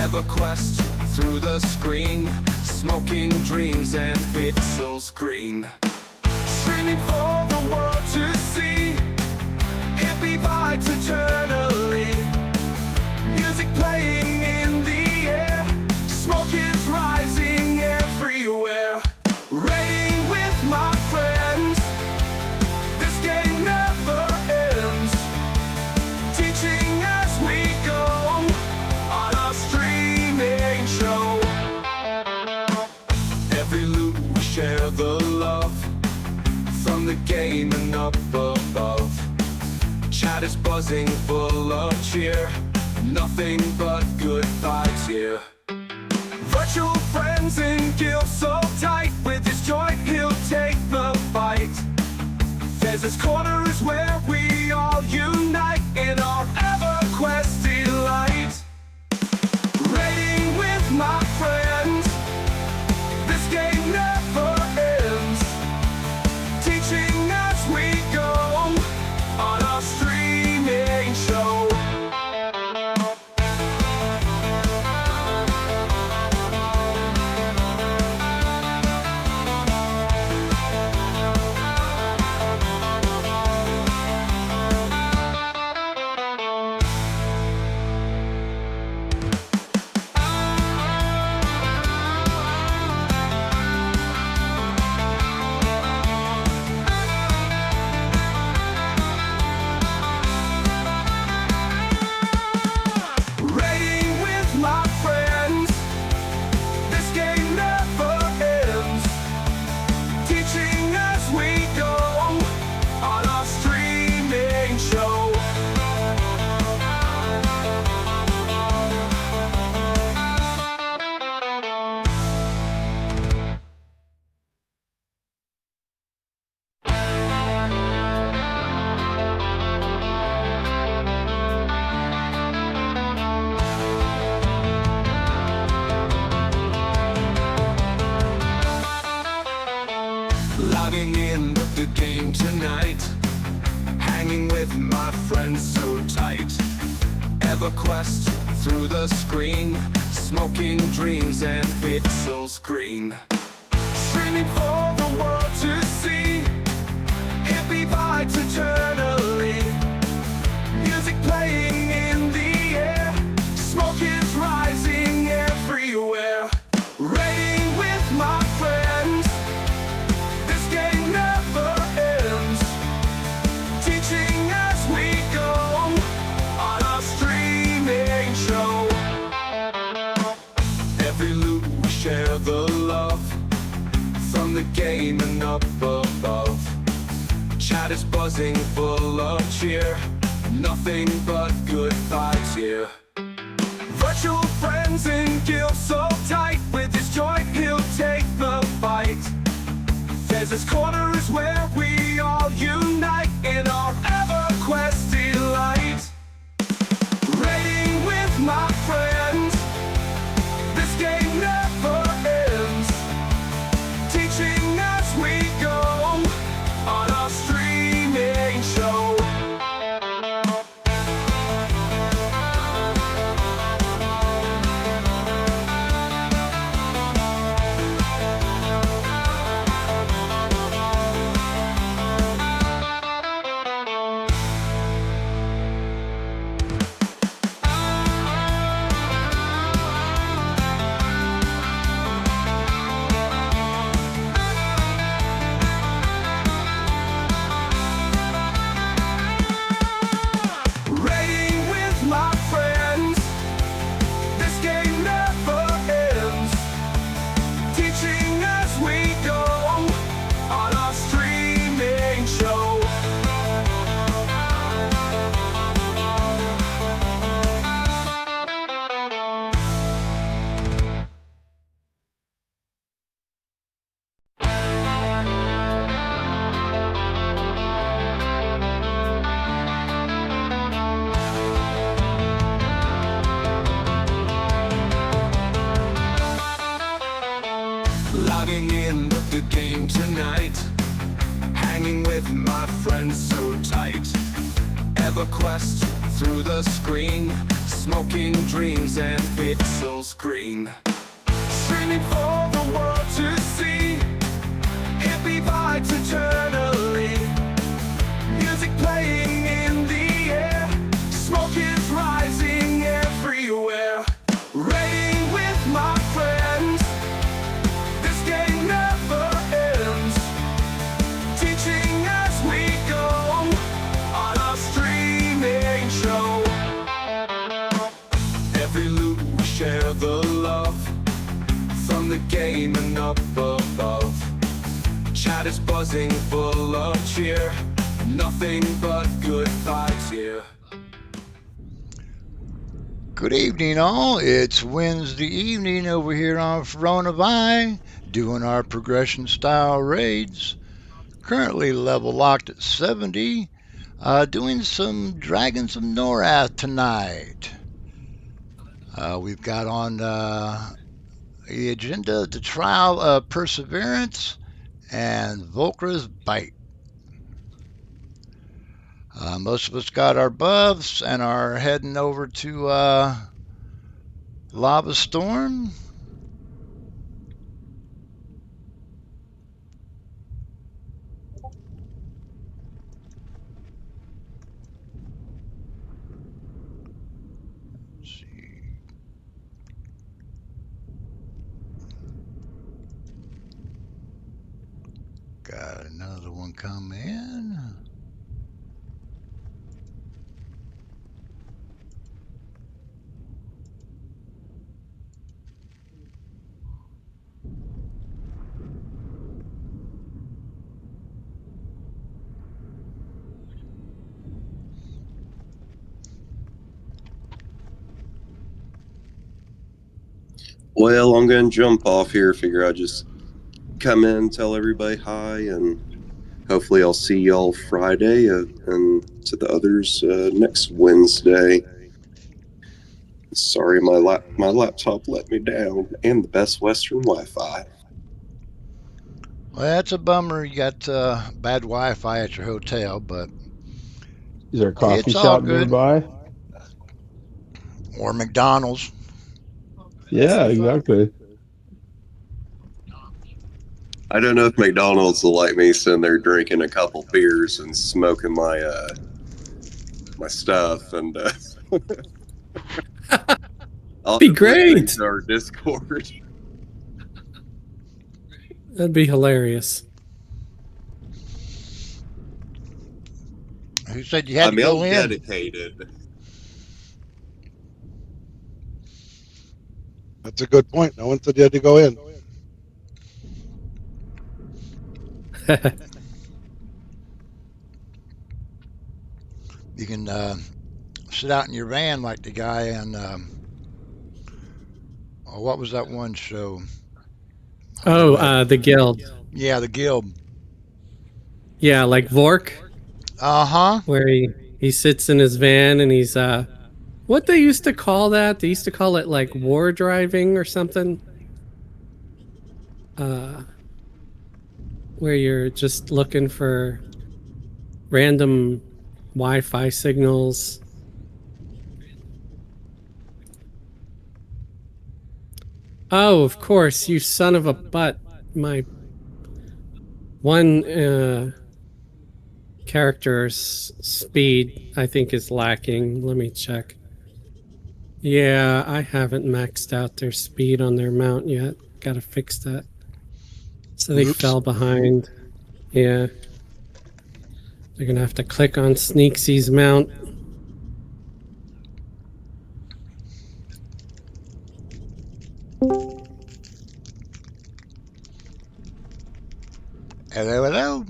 Everquest through the screen, smoking dreams and pixels green. Streaming for the world to see, hippie vibes eternally. Music playing in the air, smoke is rising everywhere. Raiding with my friends, this game never ends. Teaching as we go on a streaming show. Every loop we share the love from the game and up above. Chat is buzzing full of cheer, nothing but good vibes here. Virtual friends in guild so tight, with his joint he'll take the fight. There's corner is where we all unite in our Everquest delight. Raiding with my friends, this game never ends. Teaching as we go on a streaming show. Logging in the game tonight, hanging with my friends so tight. Everquest through the screen, smoking dreams and pixels green. Streaming for the world to see, hippie vibes eternally. Music playing in the air, smoke is rising everywhere. Raiding with my friends, this game never ends. Teaching as we go on a streaming show. Every loop we share the love from the game and up above. Chat is buzzing full of cheer, nothing but good vibes here. Virtual friends in guild so tight, with his joint he'll take the fight. There's corner is where we all unite in our Everquest delight. Raiding with my friends, this game never ends. Teaching as we go on a streaming show. Logging in the game tonight, hanging with my friends so tight. Everquest through the screen, smoking dreams and pixels screen. Streaming for the world to see. Hippie vibes eternally. Music playing in the air. Smoke is rising everywhere. Raiding with my friends. This game never ends. Teaching as we go on our streaming show. Every loop we share the love from the game and up above. Chat is buzzing full of cheer. Nothing but good vibes here. Good evening, all. It's Wednesday evening over here on Coronavi, doing our progression style raids. Currently level locked at 70, doing some Dragons of Norrath tonight. We've got on the agenda the Trial of Perseverance and Volkra's Bite. Most of us got our buffs and are heading over to Lava Storm. Let's see. Got another one come in. Well, I'm going to jump off here. Figure I'll just come in, tell everybody hi, and hopefully I'll see y'all Friday and to the others next Wednesday. Sorry, my laptop let me down, and the Best Western Wi-Fi. Well, that's a bummer. You got bad Wi-Fi at your hotel, but Is there a coffee it's all shop good. nearby? Or McDonald's. Yeah, exactly. I don't know if McDonald's will like me sitting there drinking a couple beers and smoking my stuff, and I'll Be have to leave things great. to our Discord. That'd be hilarious. Who said you had I to mean, go I'm in? dedicated. That's a good point. No one said you had to go in. You can sit out in your van like the guy in oh, what was that one show? Oh, Where the guild. yeah, the Guild. Yeah, like Vork, Uh huh. where he sits in his van and he's what they used to call that? They used to call it like war driving or something. Uh where you're just looking for random Wi-Fi signals. Oh, of course, you son of a butt. My one character's speed, I think, is lacking. Let me check. Yeah, I haven't maxed out their speed on their mount yet. Gotta fix that. So they Oops. fell behind. Yeah. They're gonna have to click on Sneaksy's mount. Hello, hello.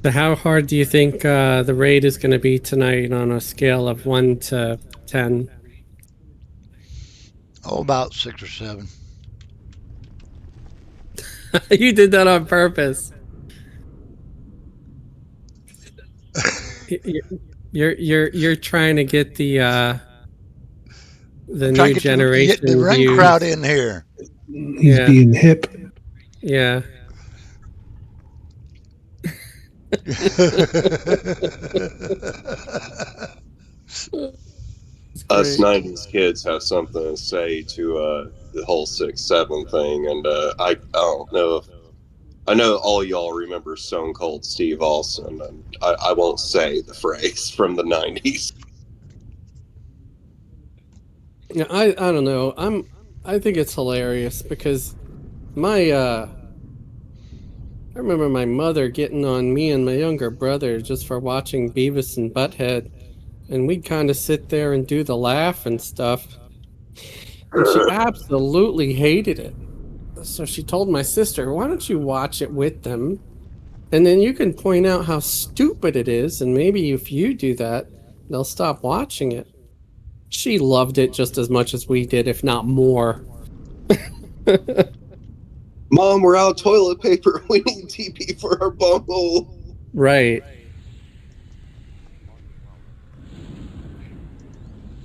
So how hard do you think the raid is going to be tonight on a scale of 1 to 10? Oh, about 6 or 7. You did that on purpose. You're trying to get the I'm trying new to get the generation run crowd views. in here. He's Yeah. being hip. Yeah. It's Us great. 90s kids have something to say to the whole 6-7 thing, and I don't know if I know all y'all remember Stone Cold Steve Austin, and I won't say the phrase from the 90s. Yeah, I don't know. I think it's hilarious because my I remember my mother getting on me and my younger brother just for watching Beavis and Butthead, and we'd kind of sit there and do the laugh and stuff, and she absolutely hated it. So she told my sister, "Why don't you watch it with them? And then you can point out how stupid it is, and maybe if you do that, they'll stop watching it." She loved it just as much as we did, if not more. Mom, we're out of toilet paper. We need TP for our bunghole. Right.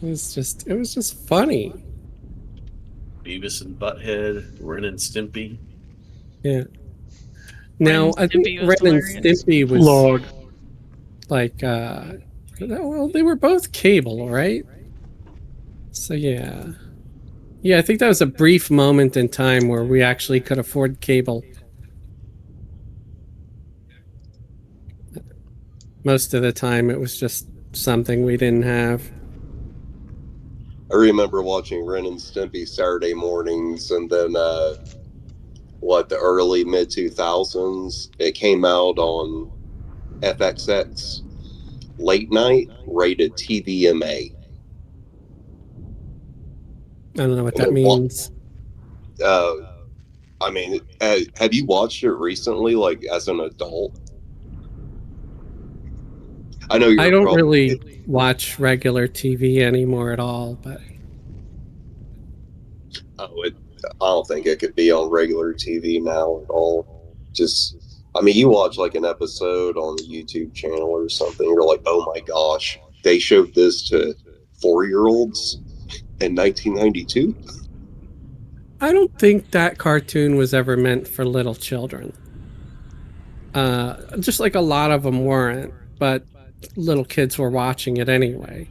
It was just funny. Beavis and Butthead, Ren and Stimpy. Yeah. Ren and Now, I think Stimpy was Ren and hilarious. Stimpy was Lord. like well, they were both cable, right? So yeah. Yeah, I think that was a brief moment in time where we actually could afford cable. Most of the time it was just something we didn't have. I remember watching Ren and Stimpy Saturday mornings, and then the early mid 2000s, it came out on FXX late night, rated TVMA. I don't know what And that then means. uh, I mean, have you watched it recently, like as an adult? I know I you're don't probably. really watch regular TV anymore at all, but Oh, I don't think it could be on regular TV now at all. Just, I mean, you watch like an episode on the YouTube channel or something, you're like, oh my gosh, they showed this to 4-year-olds in 1992. I don't think that cartoon was ever meant for little children. Just like a lot of them weren't, but little kids were watching it anyway.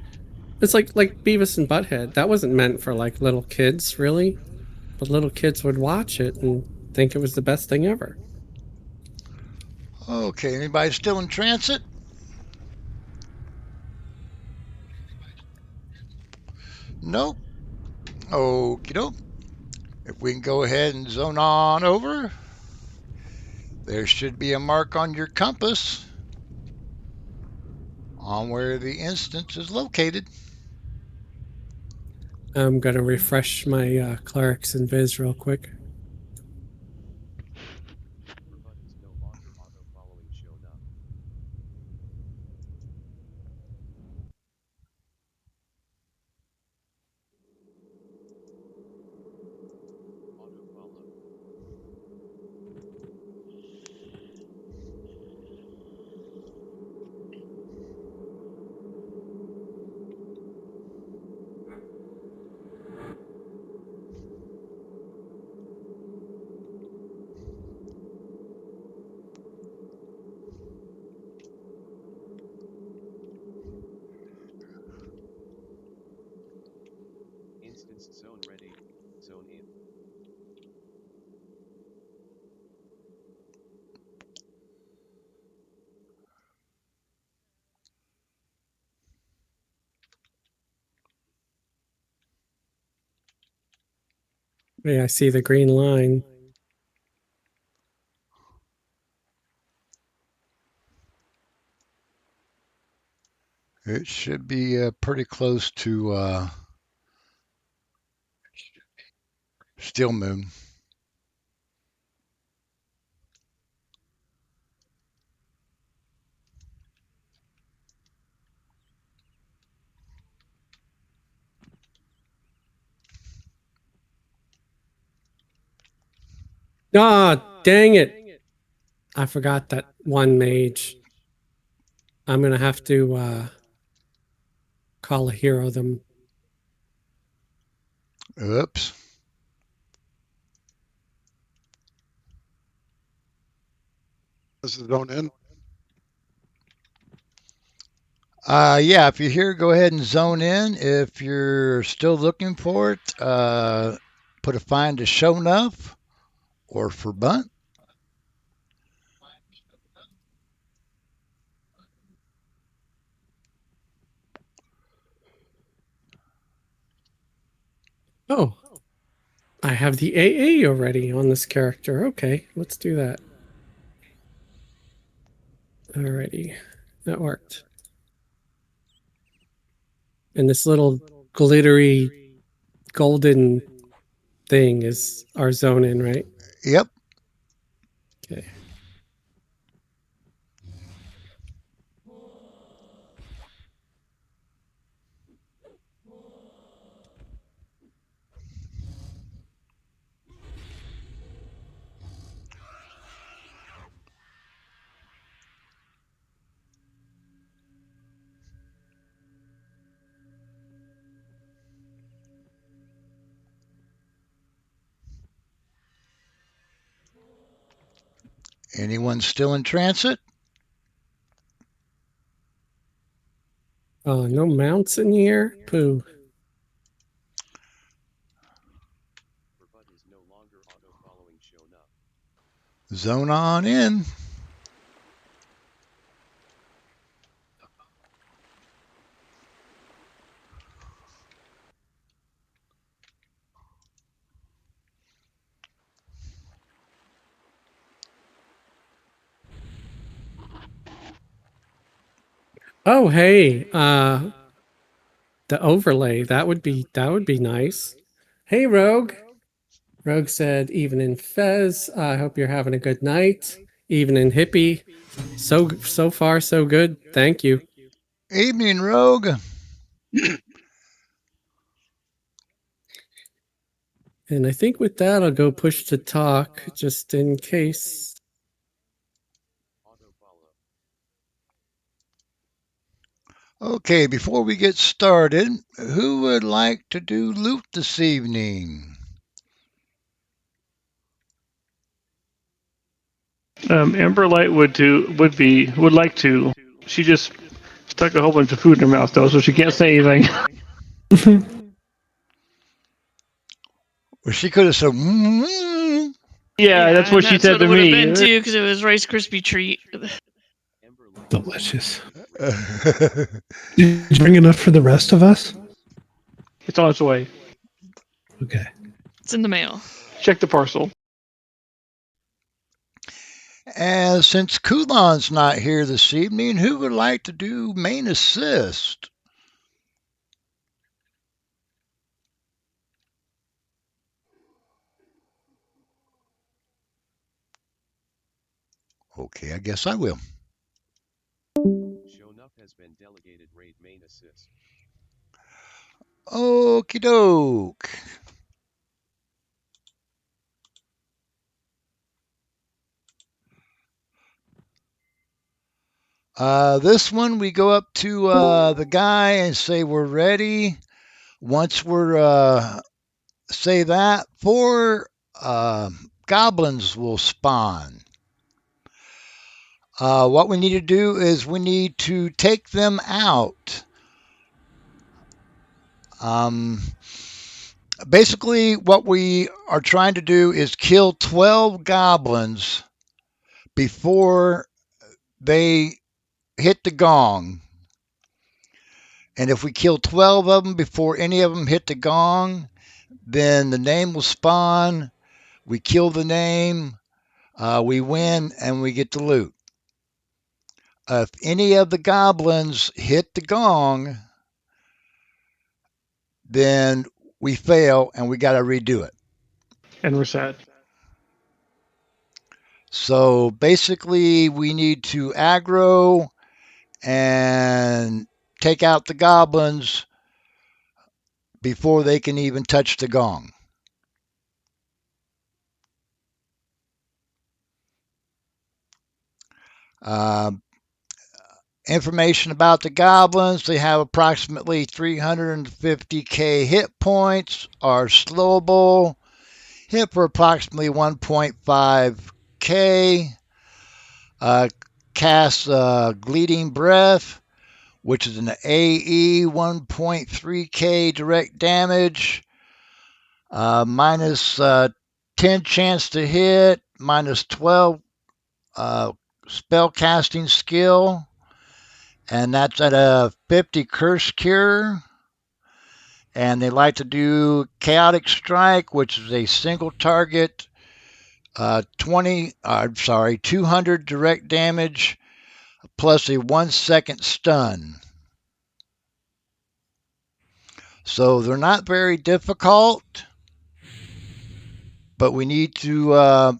It's like Beavis and Butthead. That wasn't meant for like little kids, really, but little kids would watch it and think it was the best thing ever. Okay, anybody still in transit? Nope. Okie doke. If we can go ahead and zone on over, there should be a mark on your compass on where the instance is located. I'm gonna refresh my clerics and viz real quick. Yeah, I see the green line. It should be pretty close to Still Moon. Ah, dang it. I forgot that one mage. I'm going to have to call a hero them. Oops. This is zone in. Yeah, if you're here, go ahead and zone in. If you're still looking for it, put a find to show enough or for bunt. Oh, I have the AA already on this character. Okay, let's do that. Alrighty, that worked. And this little glittery golden thing is our zone in, right? Yep. Okay. Anyone still in transit? No mounts in here? Pooh. Zone on in. Oh, hey, the overlay, that would be nice. Hey, Rogue. Rogue said, evening Fez. I hope you're having a good night. Evening Hippie. So far, so good. Thank you. Evening, Rogue. And I think with that, I'll go push to talk just in case. Okay, before we get started, who would like to do loot this evening? Amberlight would like to. She just stuck a whole bunch of food in her mouth though, so she can't say anything. Well, she could have said, mm-hmm. Yeah, that's what she said That's what to it would have me. been too, because it was Rice Krispie treat. Delicious. Did you bring enough for the rest of us? It's on its way. Okay. It's in the mail. Check the parcel. And since Kulan's not here this evening, who would like to do main assist? Okay, I guess I will. Has been delegated raid main assist. Okie doke. This one, we go up to the guy and say we're ready. Once we're say that, 4 goblins will spawn. What we need to do is we need to take them out. Basically, what we are trying to do is kill 12 goblins before they hit the gong. And if we kill 12 of them before any of them hit the gong, then the name will spawn. We kill the name, we win, and we get the loot. If any of the goblins hit the gong, then we fail and we got to redo it. And we're sad. So basically, we need to aggro and take out the goblins before they can even touch the gong. Um, Information about the goblins: they have approximately 350k hit points, are slowable, hit for approximately 1.5k, uh, cast Bleeding Breath, which is an AE 1.3k direct damage, minus 10 chance to hit, minus 12 spell casting skill, and that's at a 50 curse cure. And they like to do Chaotic Strike, which is a single target, 200 direct damage plus a 1 second stun. So they're not very difficult, but we need to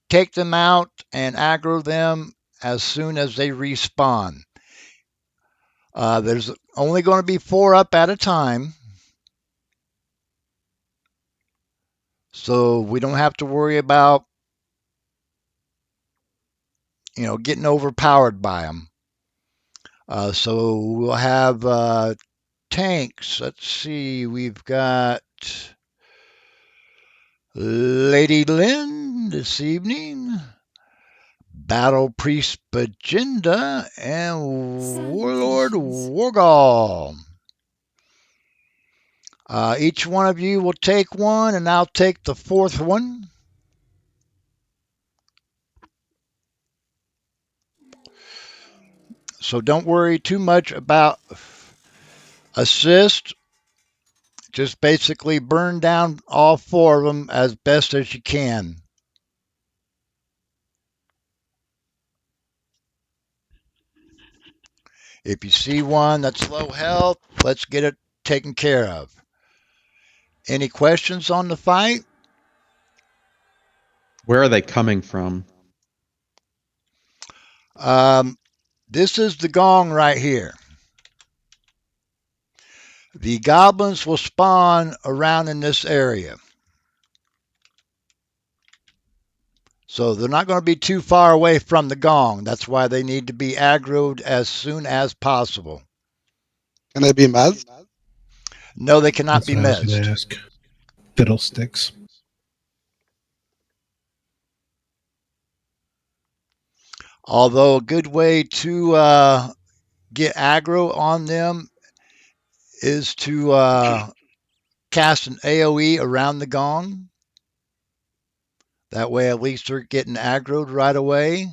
take them out and aggro them as soon as they respawn. There's only going to be 4 up at a time, so we don't have to worry about getting overpowered by them. So we'll have tanks. Let's see, we've got Lady Lynn this evening, Battle Priest Bajinda, and Warlord Wargall. Each one of you will take one, and I'll take the 4th one. So don't worry too much about assist. Just basically burn down all 4 of them as best as you can. If you see one that's low health, let's get it taken care of. Any questions on the fight? Where are they coming from? This is the gong right here. The goblins will spawn around in this area. So they're not going to be too far away from the gong. That's why they need to be aggroed as soon as possible. Can they be mad? No, they cannot That's be what I was going to mezzed. ask. Fiddlesticks. Although a good way to get aggro on them is to cast an AoE around the gong. That way, at least they're getting aggroed right away.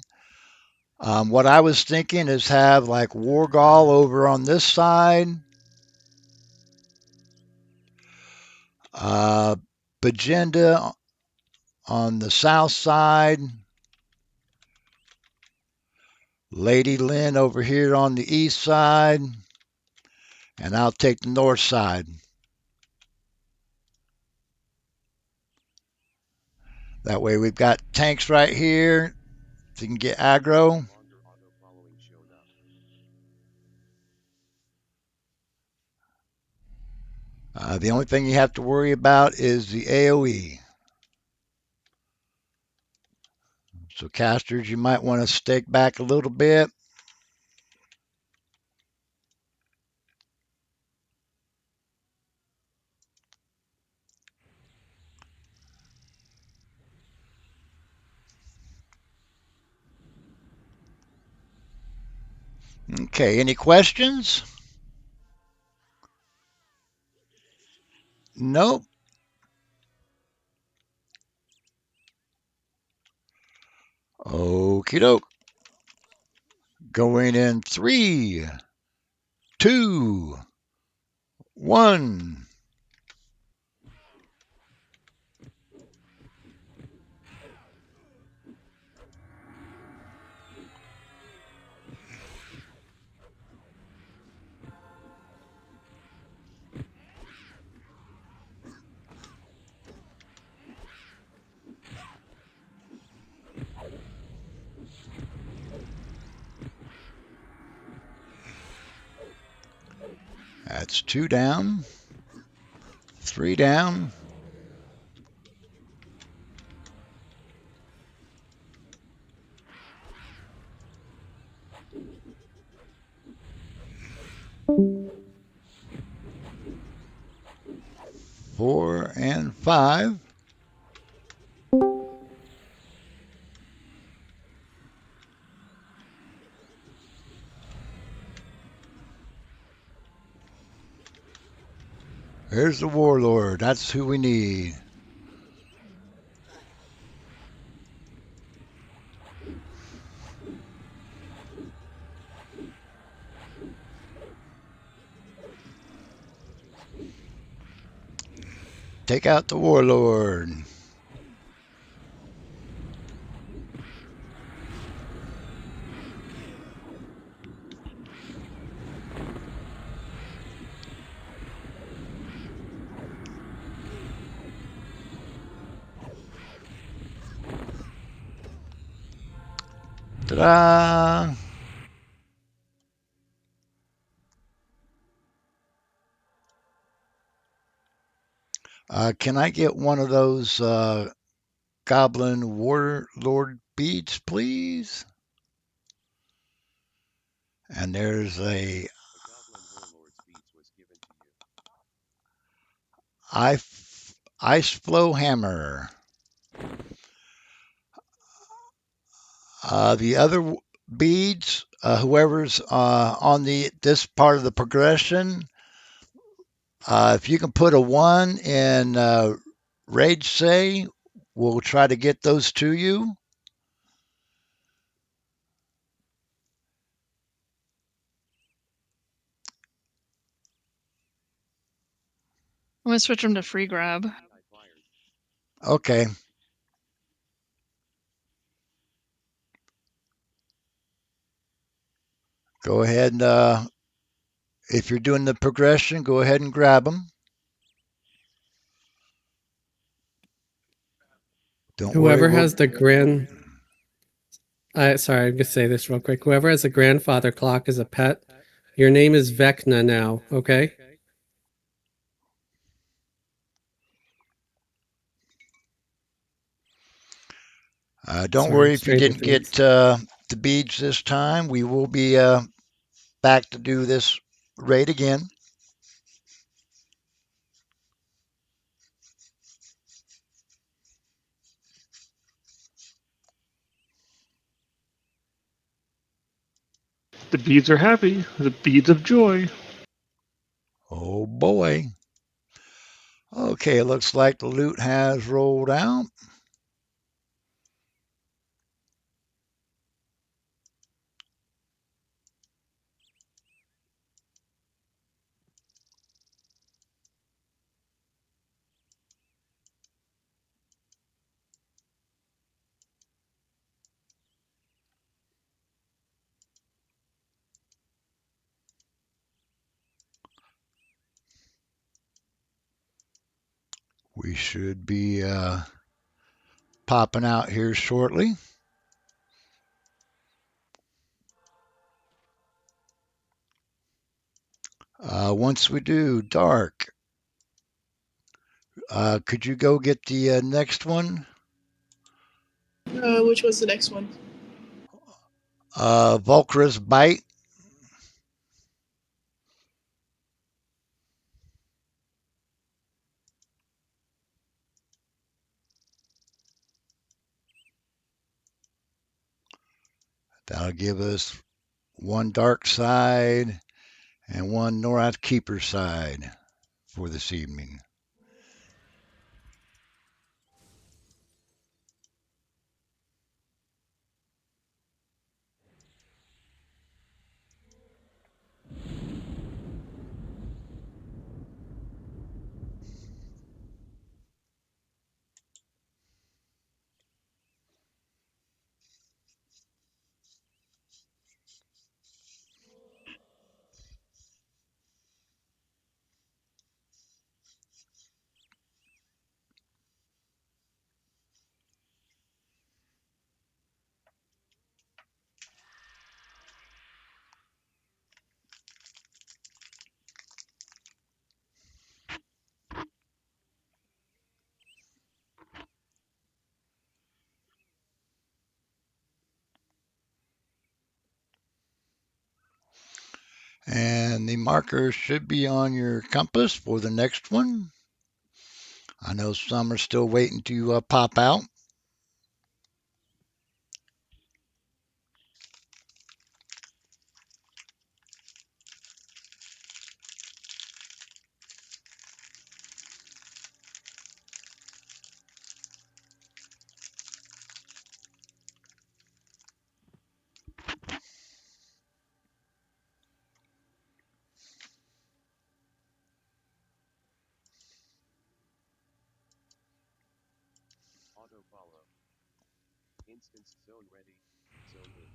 What I was thinking is have like Wargall over on this side, Bajinda on the south side, Lady Lynn over here on the east side, and I'll take the north side. That way we've got tanks right here so you can get aggro. The only thing you have to worry about is the AoE. So casters, you might want to stick back a little bit. Okay, any questions? Nope. Okie doke. Going in 3, 2, 1. That's 2 down, 3 down. 4, and 5. There's the warlord. That's who we need. Take out the warlord. Ta-da! Can I get one of those goblin warlord beads, please? And there's a A goblin warlord's beats was given to you. ice flow hammer. The other beads, whoever's on this part of the progression, if you can put a 1 in Rage Say, we'll try to get those to you. I'm gonna switch them to free grab. I fired. Okay. Go ahead and if you're doing the progression, go ahead and grab them. Don't worry, Whoever we'll. has the grand, sorry, I'm gonna say this real quick. Whoever has a grandfather clock as a pet, your name is Vecna now. Okay. Don't Sorry, worry if you Stranger didn't get Things. the beads this time. We will be back to do this raid again. The beads are happy. The beads of joy. Oh boy. Okay, it looks like the loot has rolled out. We should be popping out here shortly. Once we do, Dark, could you go get the next one? Which was the next one? Volcrus Bite. That'll give us one Dark Side and one Norrath Keeper side for this evening. And the marker should be on your compass for the next one. I know some are still waiting to pop out. Auto follow. Instance zone ready. Zone in.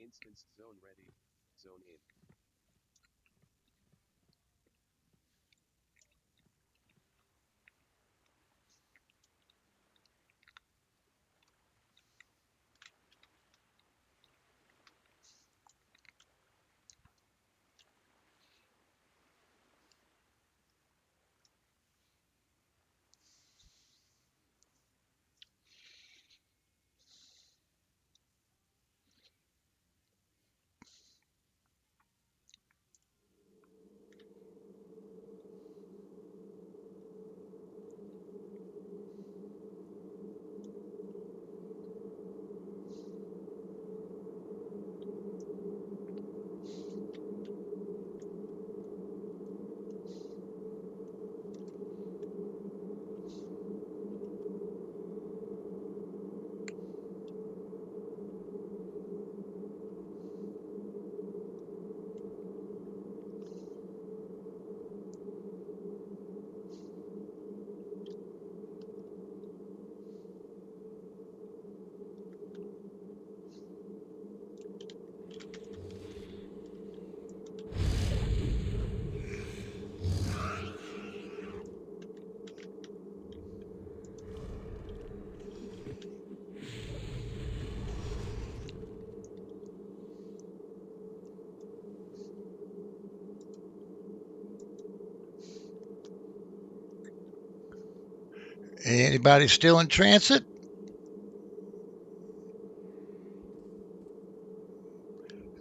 Instance zone ready. Zone in. Anybody still in transit?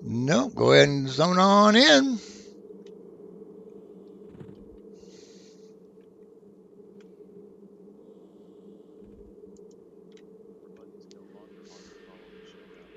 No, go ahead and zone on in. Run is no longer auto following showdown.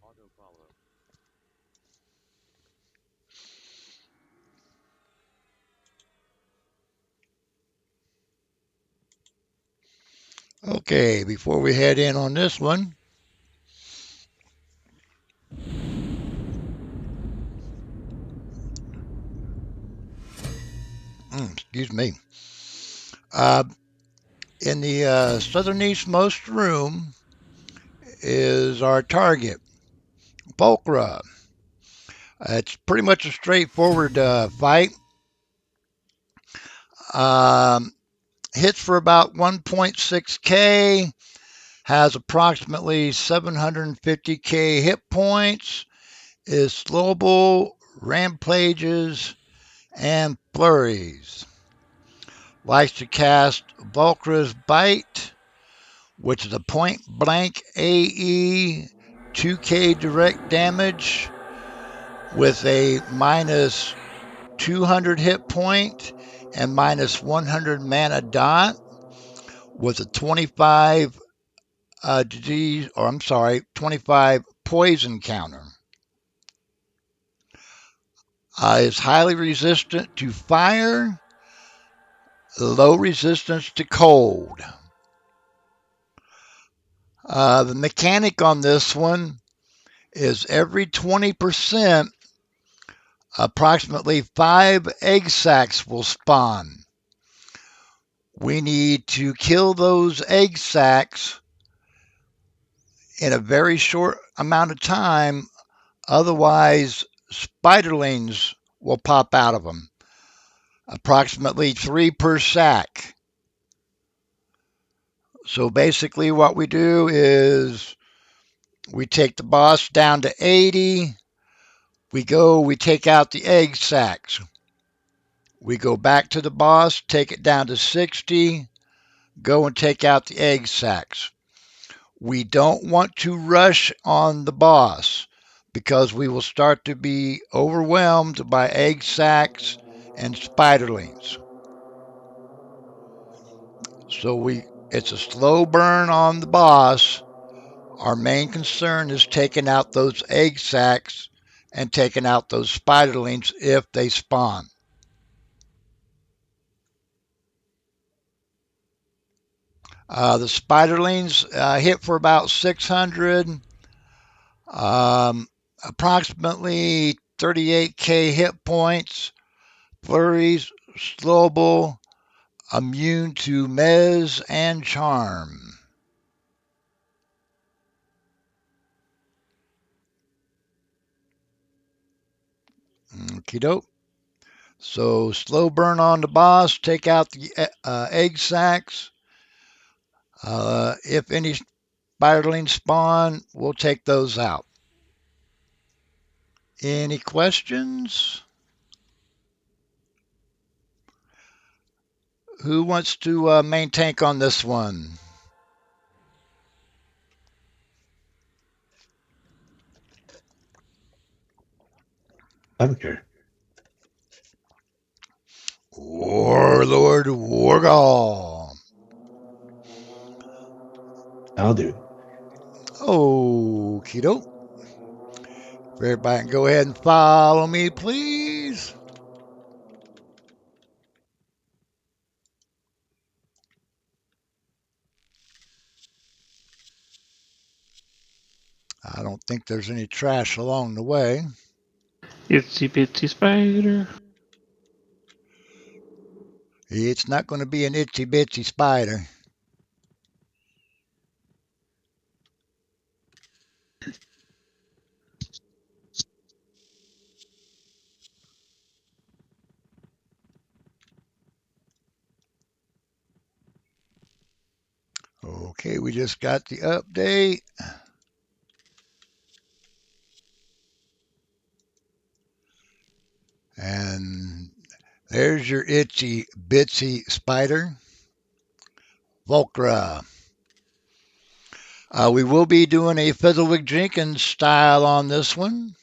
Auto follow. Okay, before we head in on this one, excuse me. Uh, in the southern eastmost room is our target, Pulchra. It's pretty much a straightforward fight. Um, hits for about 1.6k, has approximately 750k hit points, is slowable, rampages, and flurries. Likes to cast Vulcra's Bite, which is a point blank AE 2k direct damage with a minus 200 hit point and minus 100 mana dot with a 25 disease, or I'm sorry, 25 poison counter. Is highly resistant to fire, low resistance to cold. The mechanic on this one is every 20% approximately 5 egg sacs will spawn. We need to kill those egg sacs in a very short amount of time, otherwise, spiderlings will pop out of them. Approximately 3 per sac. So basically, what we do is we take the boss down to 80. We take out the egg sacs. We go back to the boss, take it down to 60, go and take out the egg sacs. We don't want to rush on the boss because we will start to be overwhelmed by egg sacs and spiderlings. So it's a slow burn on the boss. Our main concern is taking out those egg sacs and taking out those spiderlings if they spawn. The spiderlings hit for about 600, approximately 38k hit points, flurries, slowable, immune to mez and charm. Okie doke. So slow burn on the boss, take out the egg sacs. If any spiderlings spawn, we'll take those out. Any questions? Who wants to main tank on this one? I don't care. Warlord Wargall. I'll do it. Okie doke. Everybody can go ahead and follow me, please. I don't think there's any trash along the way. Itsy bitsy spider. It's not going to be an itsy bitsy spider. Okay, we just got the update. And there's your itsy bitsy spider, Volcra. We will be doing a Fizzlewick Jenkins style on this one.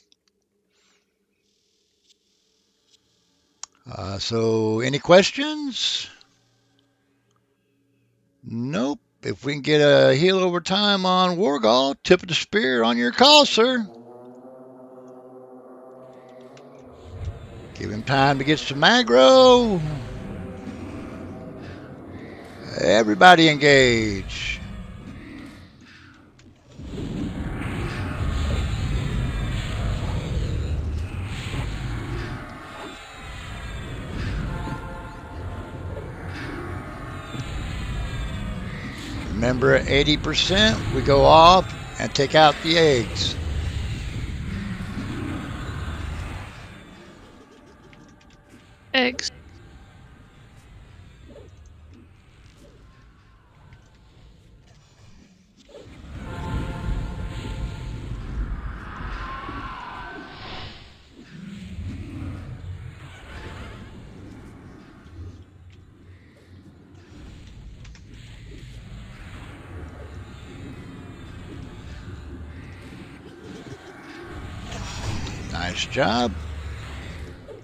So, any questions? Nope. If we can get a heal over time on Wargall, tip of the spear on your call, sir. Give him time to get some aggro. Everybody engage. Remember, at 80%, we go off and take out the eggs. Eggs. Nice job.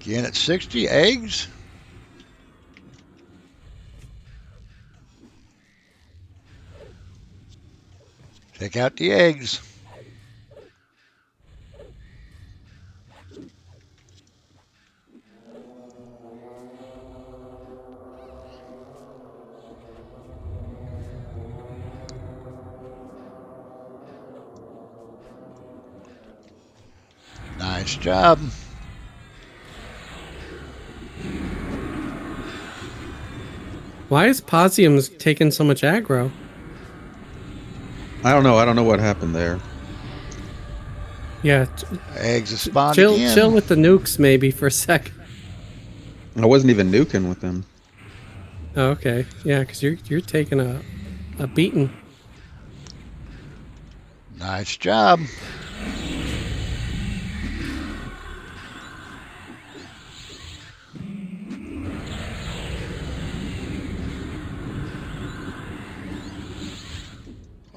Again at 60 eggs. Take out the eggs. Nice job. Why is Posium's taking so much aggro? I don't know. I don't know what happened there. Yeah, Eggs have spawned chill again. with the nukes maybe for a sec. I wasn't even nuking with them. Oh, okay, yeah, because you're taking a beating. Nice job.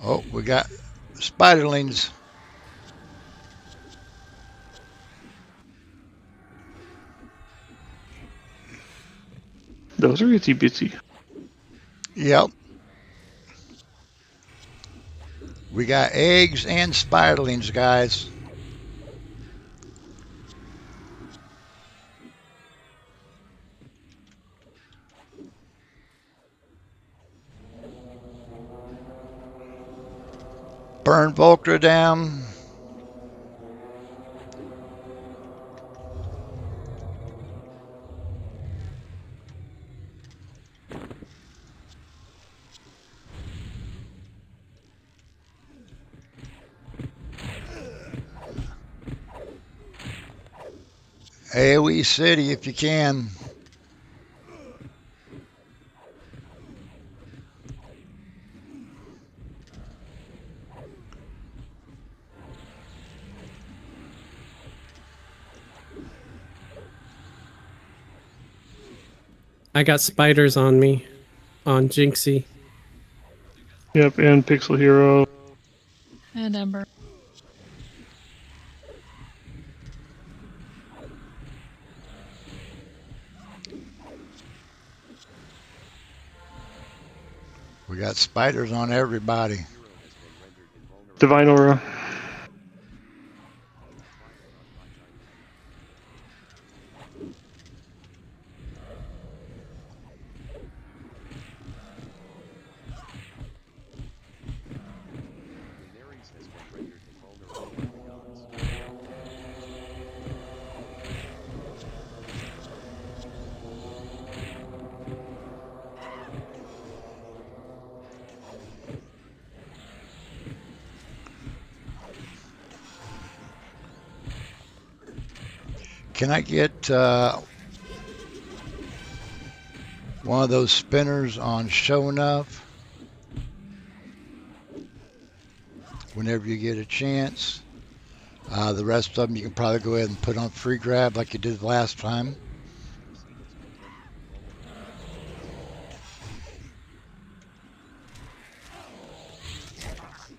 Oh, we got spiderlings. Those are itsy bitsy. Yep. We got eggs and spiderlings, guys. Burn Volker down. AoE City if you can. I got spiders on me, on Jinxie. Yep, and Pixel Hero. And Ember. We got spiders on everybody. Hero has been rendered invulnerable. Divine Aura. Fired on by China. Lunaries has been rendered invulnerable by the gods. Can I get one of those spinners on Show Enough whenever you get a chance? The rest of them you can probably go ahead and put on free grab like you did last time. MC has been rendered invulnerable by the gods.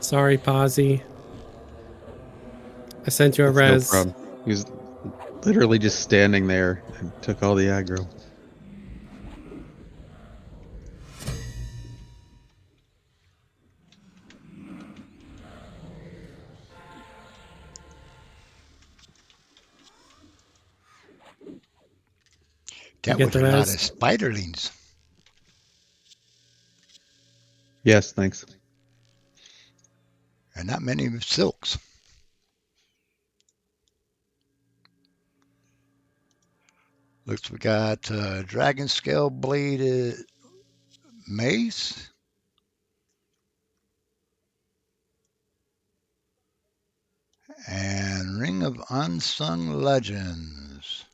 Sorry, Posy. I sent you a It's no res. problem. He was literally just standing there and took all the aggro. You That get was the a lot of res. spiderlings. Yes, thanks. And not many silks. Looks we got dragon scale bladed mace. And Ring of Unsung Legends.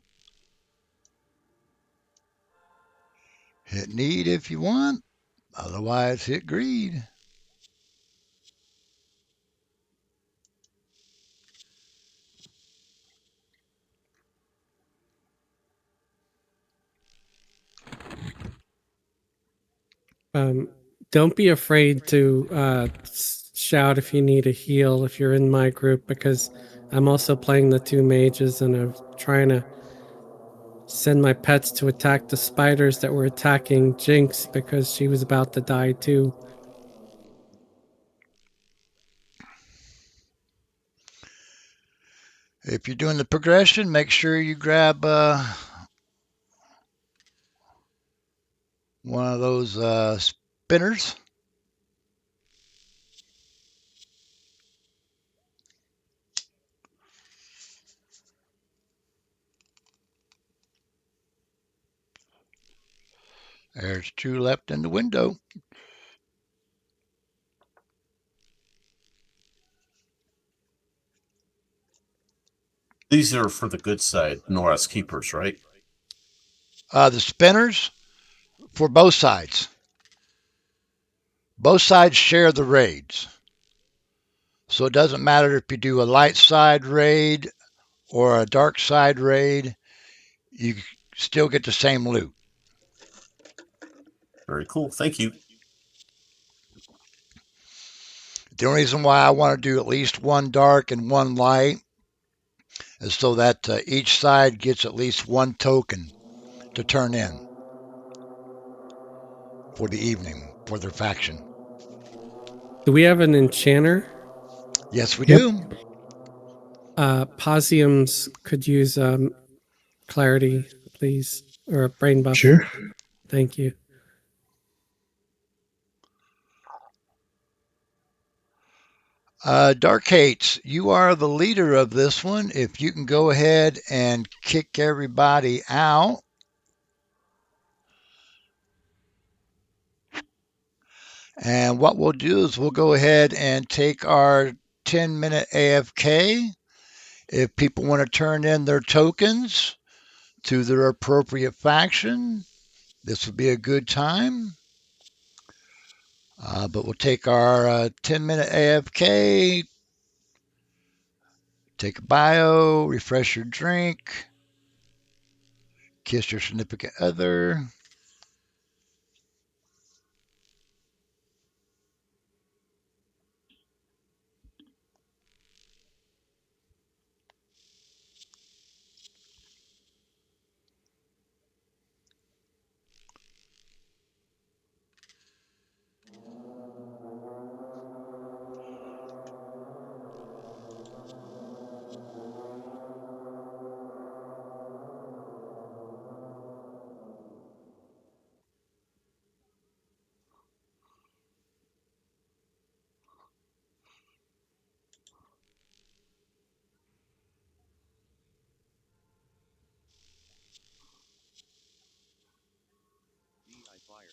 Hit need if you want, otherwise hit greed. Don't be afraid to shout if you need a heal if you're in my group, because I'm also playing the two mages and I'm trying to send my pets to attack the spiders that were attacking Jinx because she was about to die too. If you're doing the progression, make sure you grab one of those spinners. There's two left in the window. These are for the good side, Norrath's keepers, right? The spinners for both sides. Both sides share the raids. So it doesn't matter if you do a light side raid or a dark side raid, you still get the same loot. Very cool. Thank you. The only reason why I want to do at least one dark and one light is so that each side gets at least one token to turn in for the evening for their faction. Do we have an enchanter? Yes, we Yep. do. Posiums could use clarity, please, or a brain buff. Sure. Thank you. Dark Hates, you are the leader of this one. If you can go ahead and kick everybody out. And what we'll do is we'll go ahead and take our 10-minute AFK. If people want to turn in their tokens to their appropriate faction, this would be a good time. But we'll take our 10-minute AFK, take a bio, refresh your drink, kiss your significant other. I fired.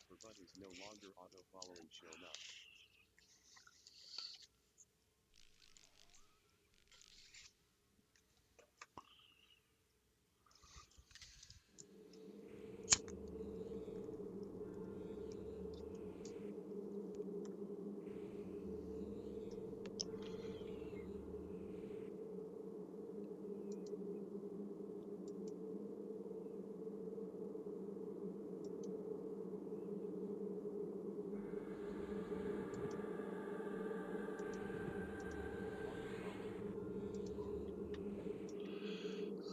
For but is no longer auto-following shown up.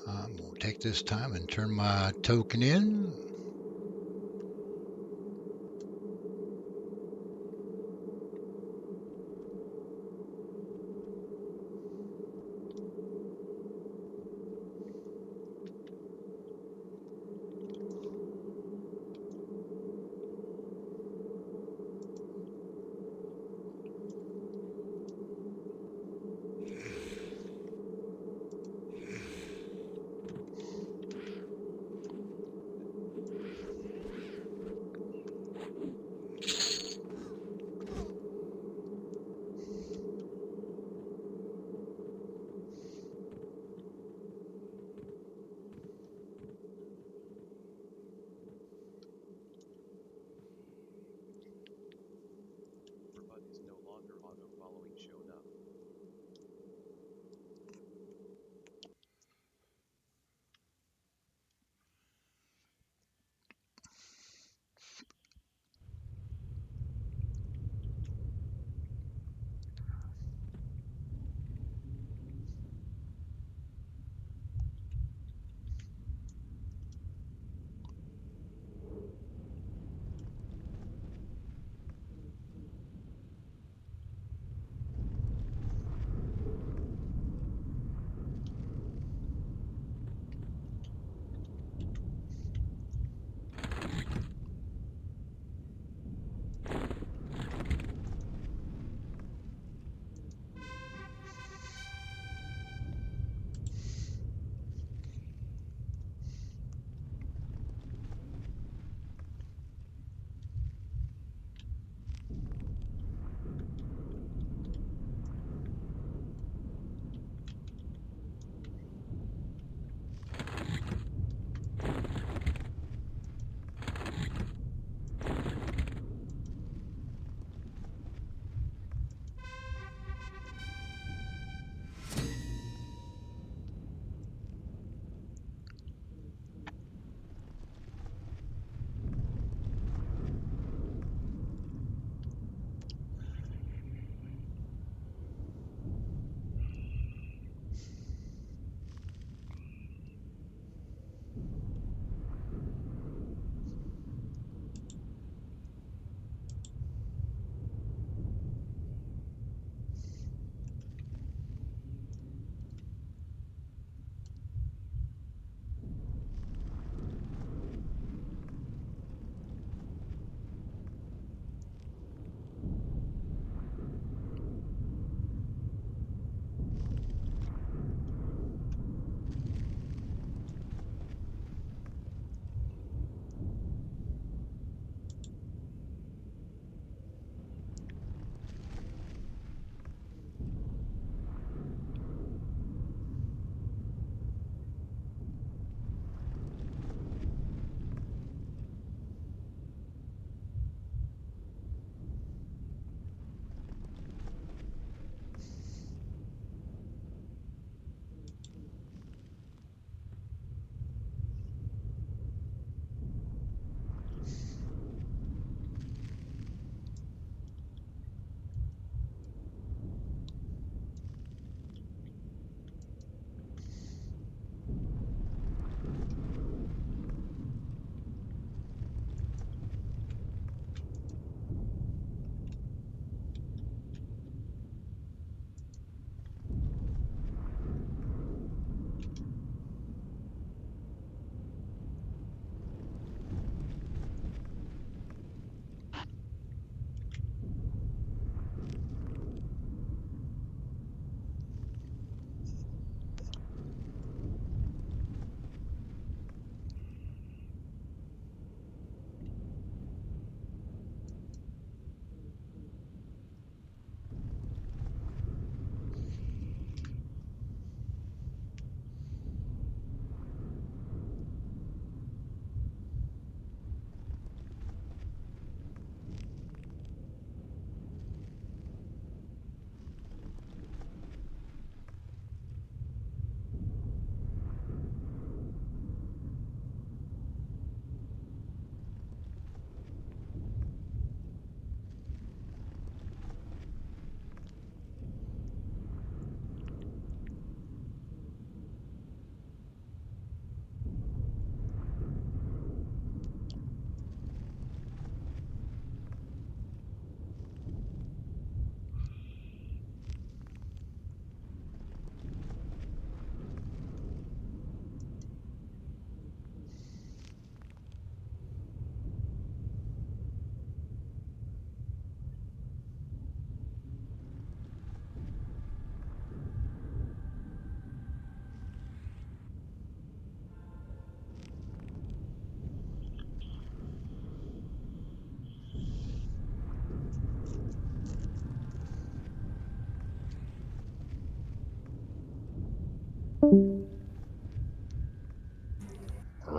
I'm going to take this time and turn my token in.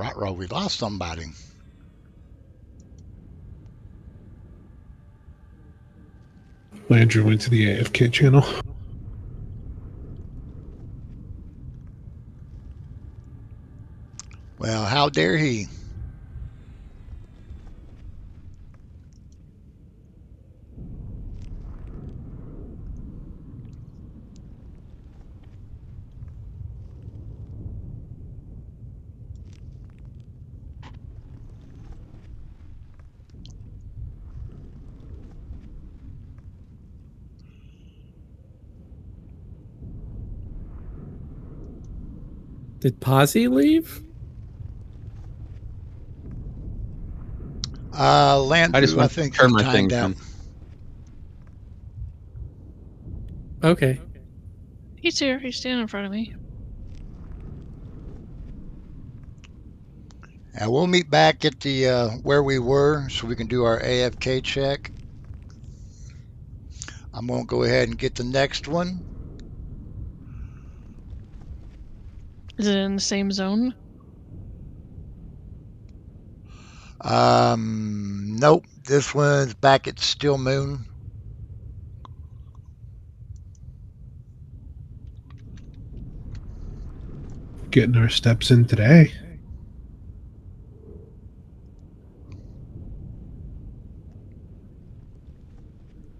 Ruh-roh, we lost somebody. Landry went to the AFK channel. Well, how dare he? Did Posy leave? Landrew, I just went to think turn he my timed things out. in. Okay. He's here. He's standing in front of me. And we'll meet back at the where we were so we can do our AFK check. I'm going to go ahead and get the next one. Is it in the same zone? Nope. This one's back at Still Moon. Getting our steps in today.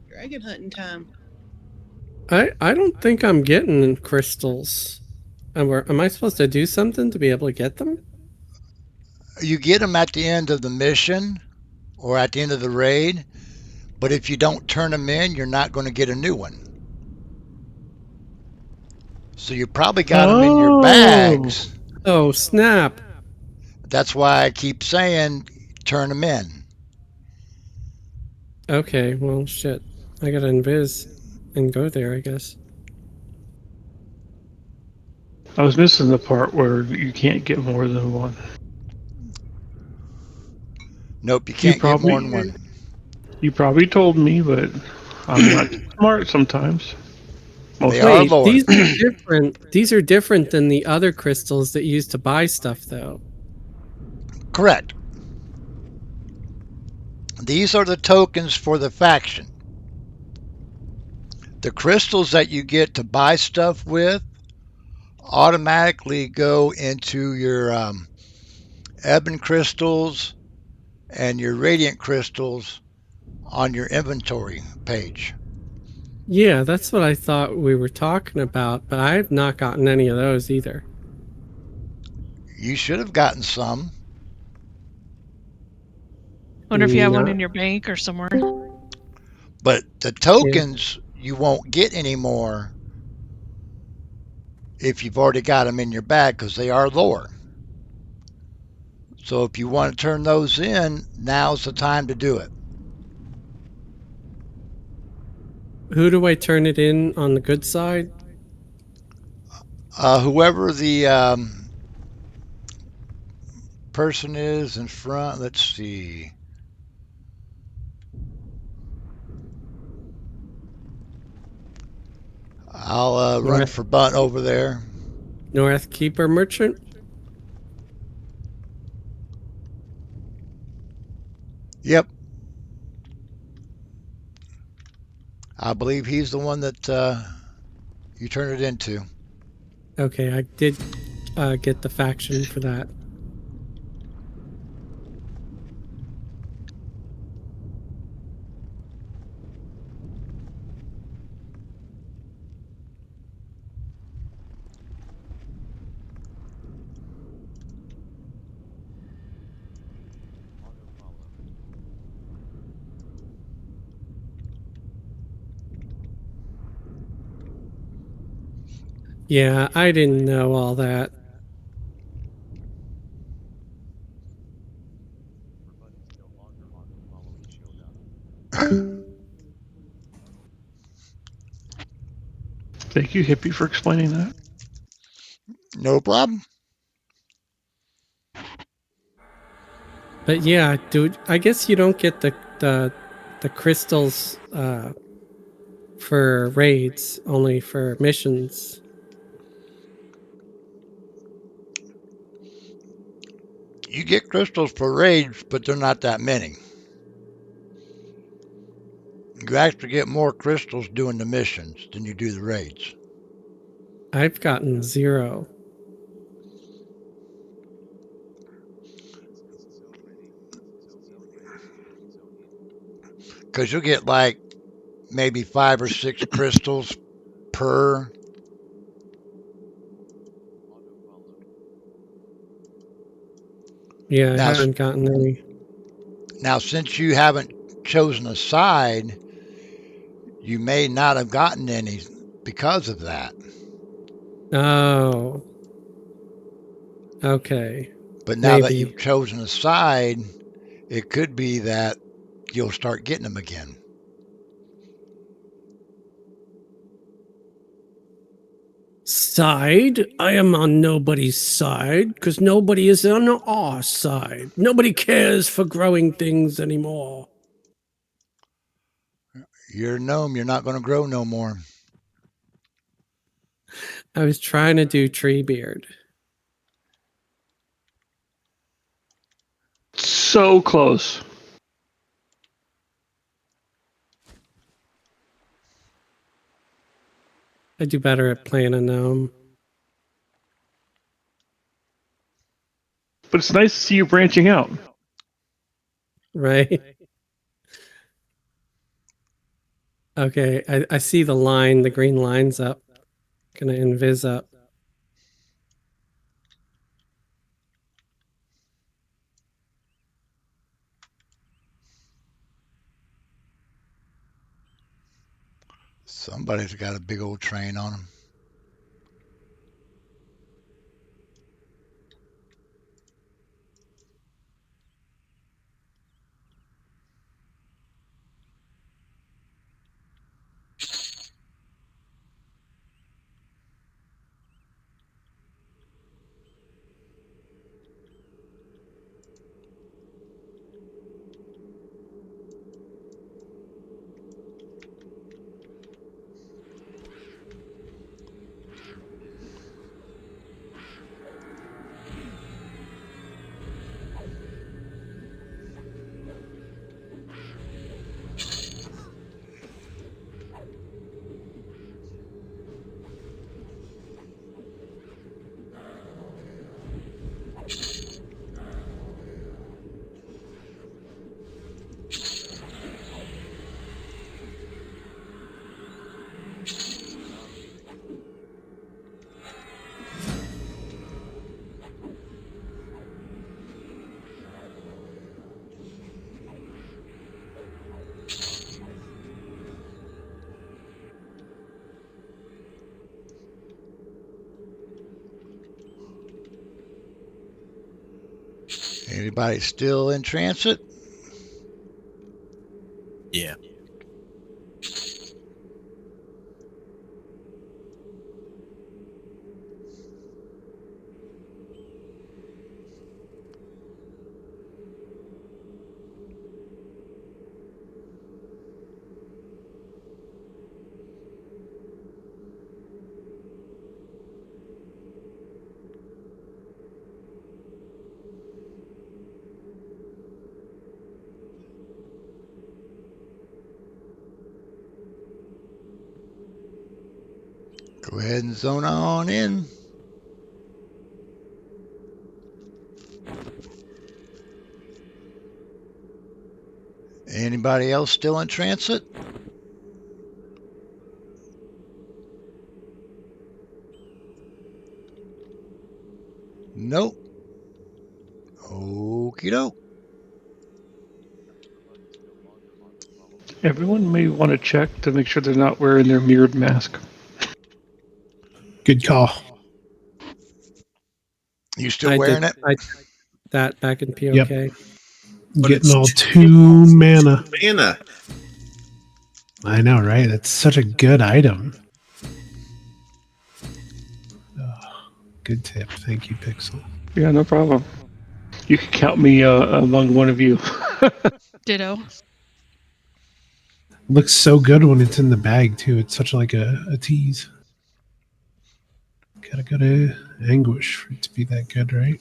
Dragon hunting time. I don't think I'm getting crystals. Am I supposed to do something to be able to get them? You get them at the end of the mission or at the end of the raid, but if you don't turn them in, you're not going to get a new one. So you probably got them in your bags. Oh, snap. That's why I keep saying turn them in. Okay, well, shit. I gotta invis and go there, I guess. I was missing the part where you can't get more than one. Nope, you You can't get more than probably one. you probably told me, but I'm not smart sometimes. They Most are Wait, lower. these are different. These are different than the other crystals that you use to buy stuff, though. Correct. These are the tokens for the faction. The crystals that you get to buy stuff with automatically go into your ebon crystals and your radiant crystals on your inventory page. Yeah, that's what I thought we were talking about, but I've not gotten any of those either. You should have gotten some. Wonder if you have one No. in your bank or somewhere. But the tokens you won't get anymore if you've already got them in your bag because they are lower. So if you want to turn those in, now's the time to do it. Who do I turn it in on the good side? Whoever the person is in front, let's see. I'll run North for Bunt over there. North Keeper Merchant? Yep. I believe he's the one that you turn it into. Okay, I did get the faction for that. Yeah, I didn't know all that. Thank you, Hippie, for explaining that. No problem. But yeah, dude, I guess you don't get the crystals for raids, only for missions. You get crystals for raids, but they're not that many. You actually get more crystals doing the missions than you do the raids. I've gotten 0. Because you'll get like maybe 5 or 6 crystals per. Yeah, I Now, haven't gotten any. now, since you haven't chosen a side, you may not have gotten any because of that. Oh. Okay. But now that Maybe. you've chosen a side, it could be that you'll start getting them again. Side? I am on nobody's side because nobody is on our side. Nobody cares for growing things anymore. You're a gnome, you're not going to grow no more. I was trying to do Treebeard. So close. I do better at playing a gnome. But it's nice to see you branching out. Right? Okay, I see the line, the green line's up. Gonna invis up. Somebody's got a big old train on them. Anybody still in transit? Yeah. Go ahead and zone on in. Anybody else still in transit? Nope. Okie doke. Everyone may want to check to make sure they're not wearing their mirrored mask. Good call. You still I wearing did it? that back in Yep. POK. But Getting it's all two 2 mana. mana. I know, right? That's such a good item. Oh, good tip. Thank you, Pixel. Yeah, no problem. You can count me among one of you. Ditto. Looks so good when it's in the bag, too. It's such like a tease. Gotta go to Anguish for it to be that good, right?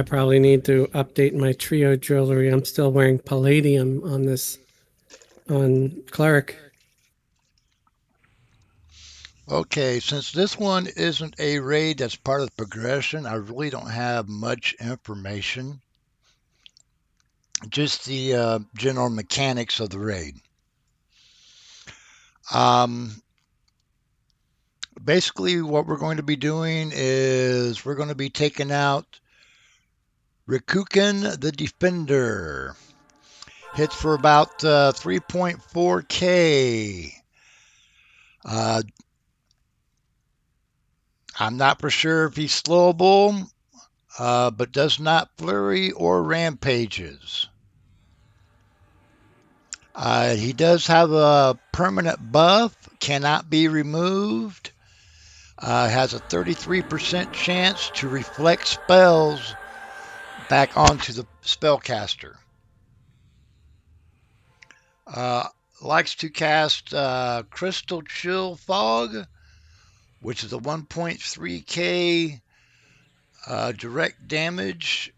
I probably need to update my trio jewelry. I'm still wearing palladium on this, on cleric. Okay, since this one isn't a raid that's part of the progression, I really don't have much information. Just the general mechanics of the raid. Um, Basically, what we're going to be doing is we're going to be taking out Rikuken the Defender. Hits for about 3.4k. Uh, I'm not for sure if he's slowable, but does not flurry or rampages. He does have a permanent buff, cannot be removed. Has a 33% chance to reflect spells back onto the spellcaster. Uh, Likes to cast Crystal Chill Fog, which is a 1.3k direct damage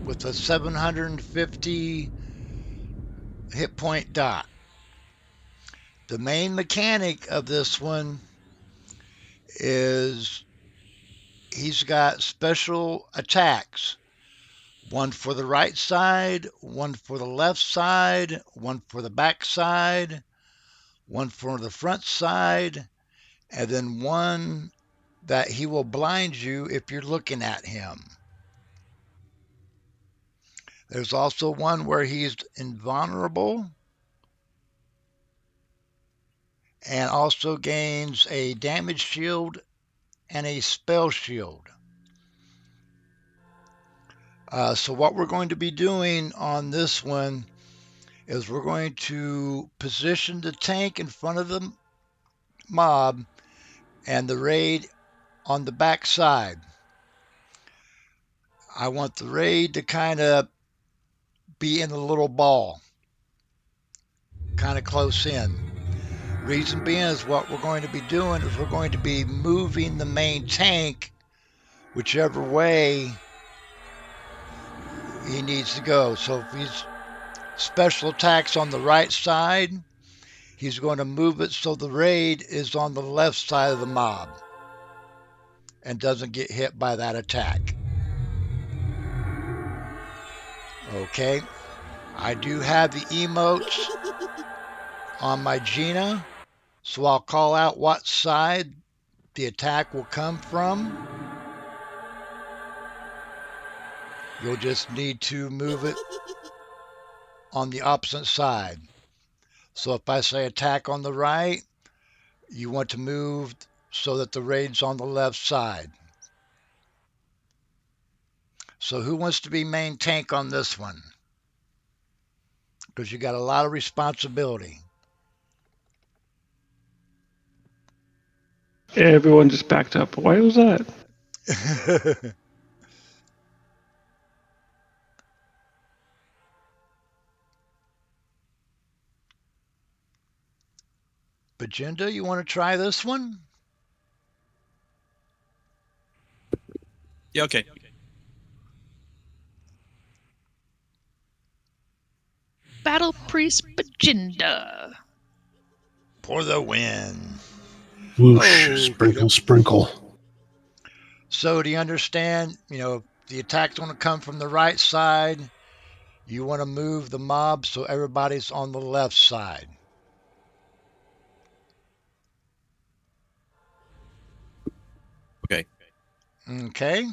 with a 750 hit point dot. The main mechanic of this one is he's got special attacks. One for the right side, one for the left side, one for the back side, one for the front side, and then one that he will blind you if you're looking at him. There's also one where he's invulnerable and also gains a damage shield and a spell shield. So what we're going to be doing on this one is we're going to position the tank in front of the mob and the raid on the back side. I want the raid to kind of be in a little ball, kind of close in. Reason being is what we're going to be doing is we're going to be moving the main tank whichever way he needs to go. So if he's special attacks on the right side, he's going to move it so the raid is on the left side of the mob and doesn't get hit by that attack. Okay. I do have the emotes on my Gina, so I'll call out what side the attack will come from. You'll just need to move it on the opposite side. So if I say attack on the right, you want to move so that the raid's on the left side. So who wants to be main tank on this one? Because you got a lot of responsibility. Everyone just backed up. Why was that? Bajinda, you want to try this one? Yeah, okay. Battle Priest Bajinda. For the win. Whoosh, Oh, sprinkle, sprinkle. So do you understand? The attack's going to come from the right side. You want to move the mob so everybody's on the left side. Okay. Okay.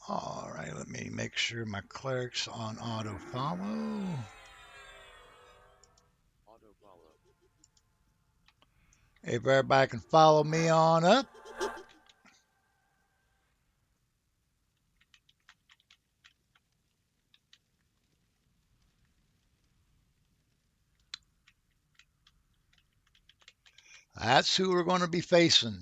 All right, let me make sure my cleric's on auto follow. If everybody can follow me on up. That's who we're going to be facing.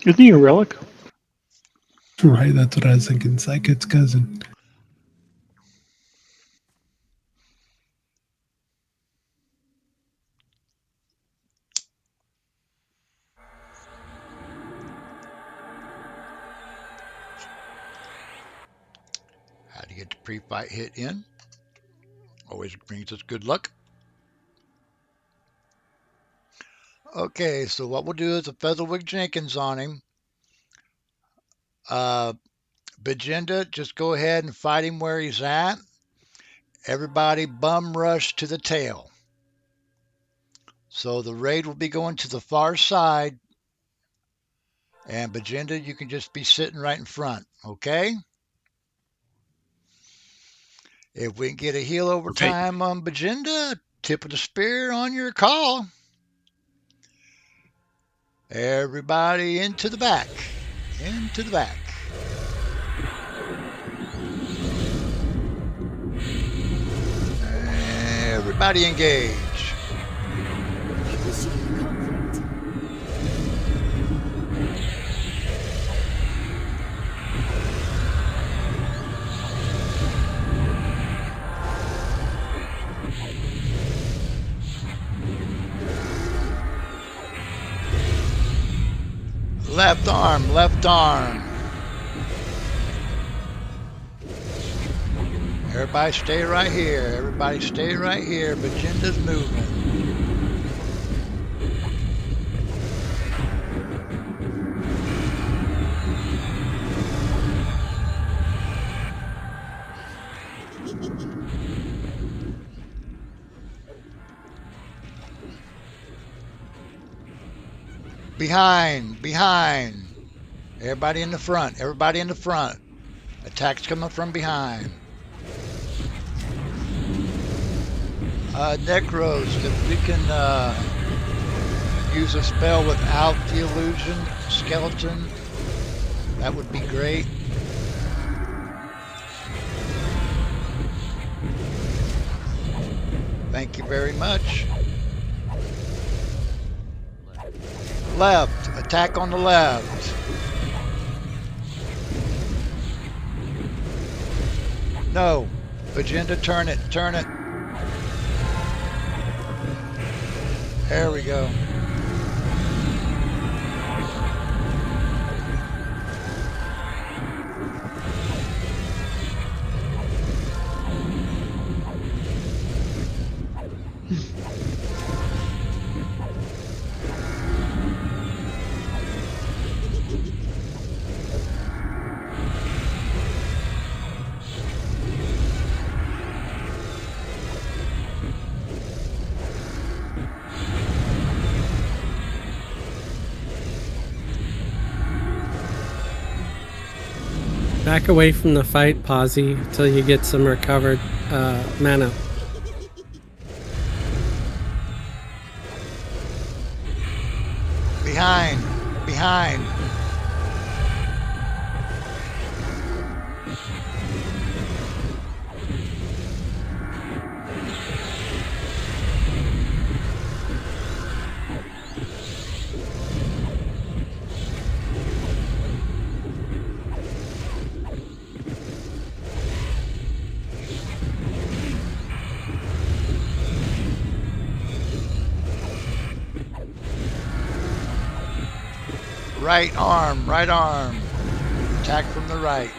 Isn't he a relic? Right, that's what I was thinking. Psychic's cousin. get the pre-fight hit in. Always brings us good luck. Okay, so what we'll do is a Featherwick Jenkins on him. Bajinda, just go ahead and fight him where he's at. Everybody bum rush to the tail. So the raid will be going to the far side. And Bajinda, you can just be sitting right in front, okay? If we can get a heal over Okay. time on Bajinda, tip of the spear on your call. Everybody into the back. Into the back. Everybody engage. Initiate conflict. Left arm, left arm. Everybody stay right here. Everybody stay right here. Bajinda's moving. Behind, behind. Everybody in the front, everybody in the front. Attacks coming from behind. Necros, if we can use a spell without the illusion skeleton, that would be great. Thank you very much. Left, attack on the left. No, Bajinda, turn it, turn it. There we go. Back away from the fight, Posy, until you get some recovered mana. Behind, behind. Right arm, right arm. Attack from the right.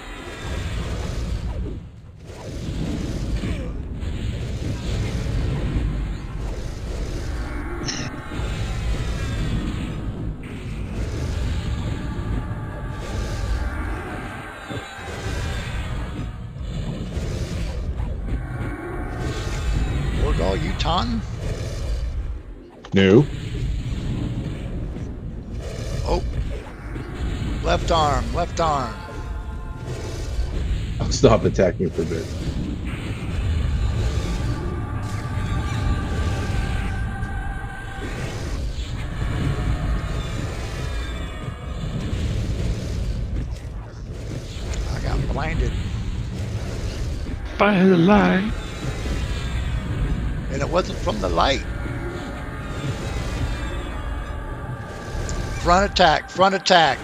Orgal, you taunting? No. Oh. Left arm, left arm. I'll stop attacking for a bit. I got blinded. By the light. And it wasn't from the light. Front attack, front attack.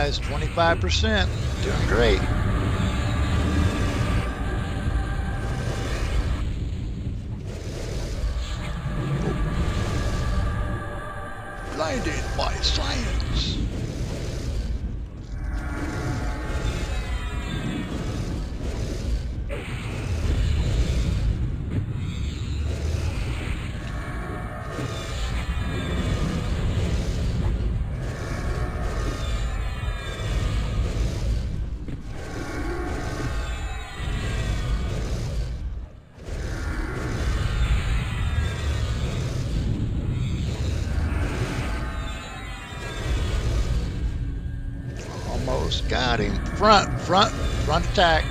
guys. 25%. Doing great. Blinded by science. Almost got him. Front attack.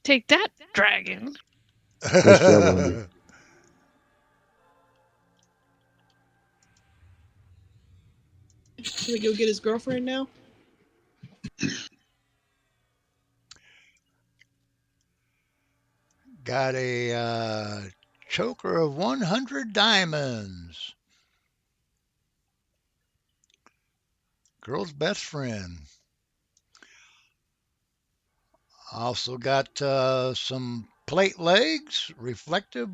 Take that, dragon. Nice job, Wendy. Should we go get his girlfriend now? Got a choker of 100 diamonds. Girl's best friend. Also got some plate legs, reflective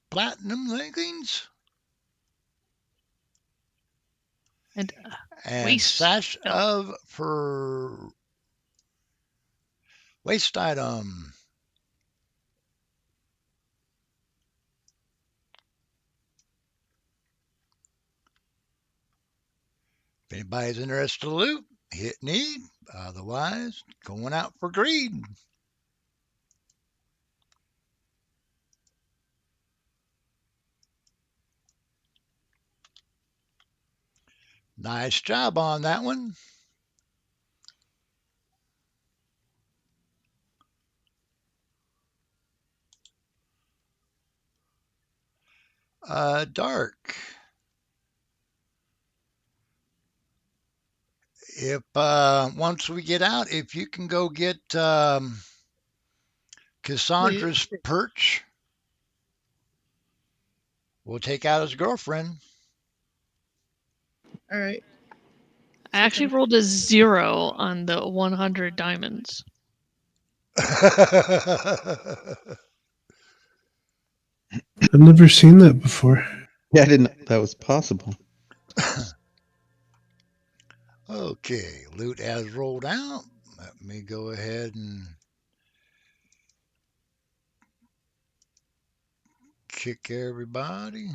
platinum leggings, And and waist sash belt. of for waist item. If anybody's interested to loot, hit need. Otherwise, going out for greed. Nice job on that one. Dark. If once we get out, if you can go get Cassandra's perch, we'll take out his girlfriend. All right. I actually rolled a 0 on the 100 diamonds. I've never seen that before. Yeah, I didn't know that was possible. Okay, loot has rolled out. Let me go ahead and kick everybody.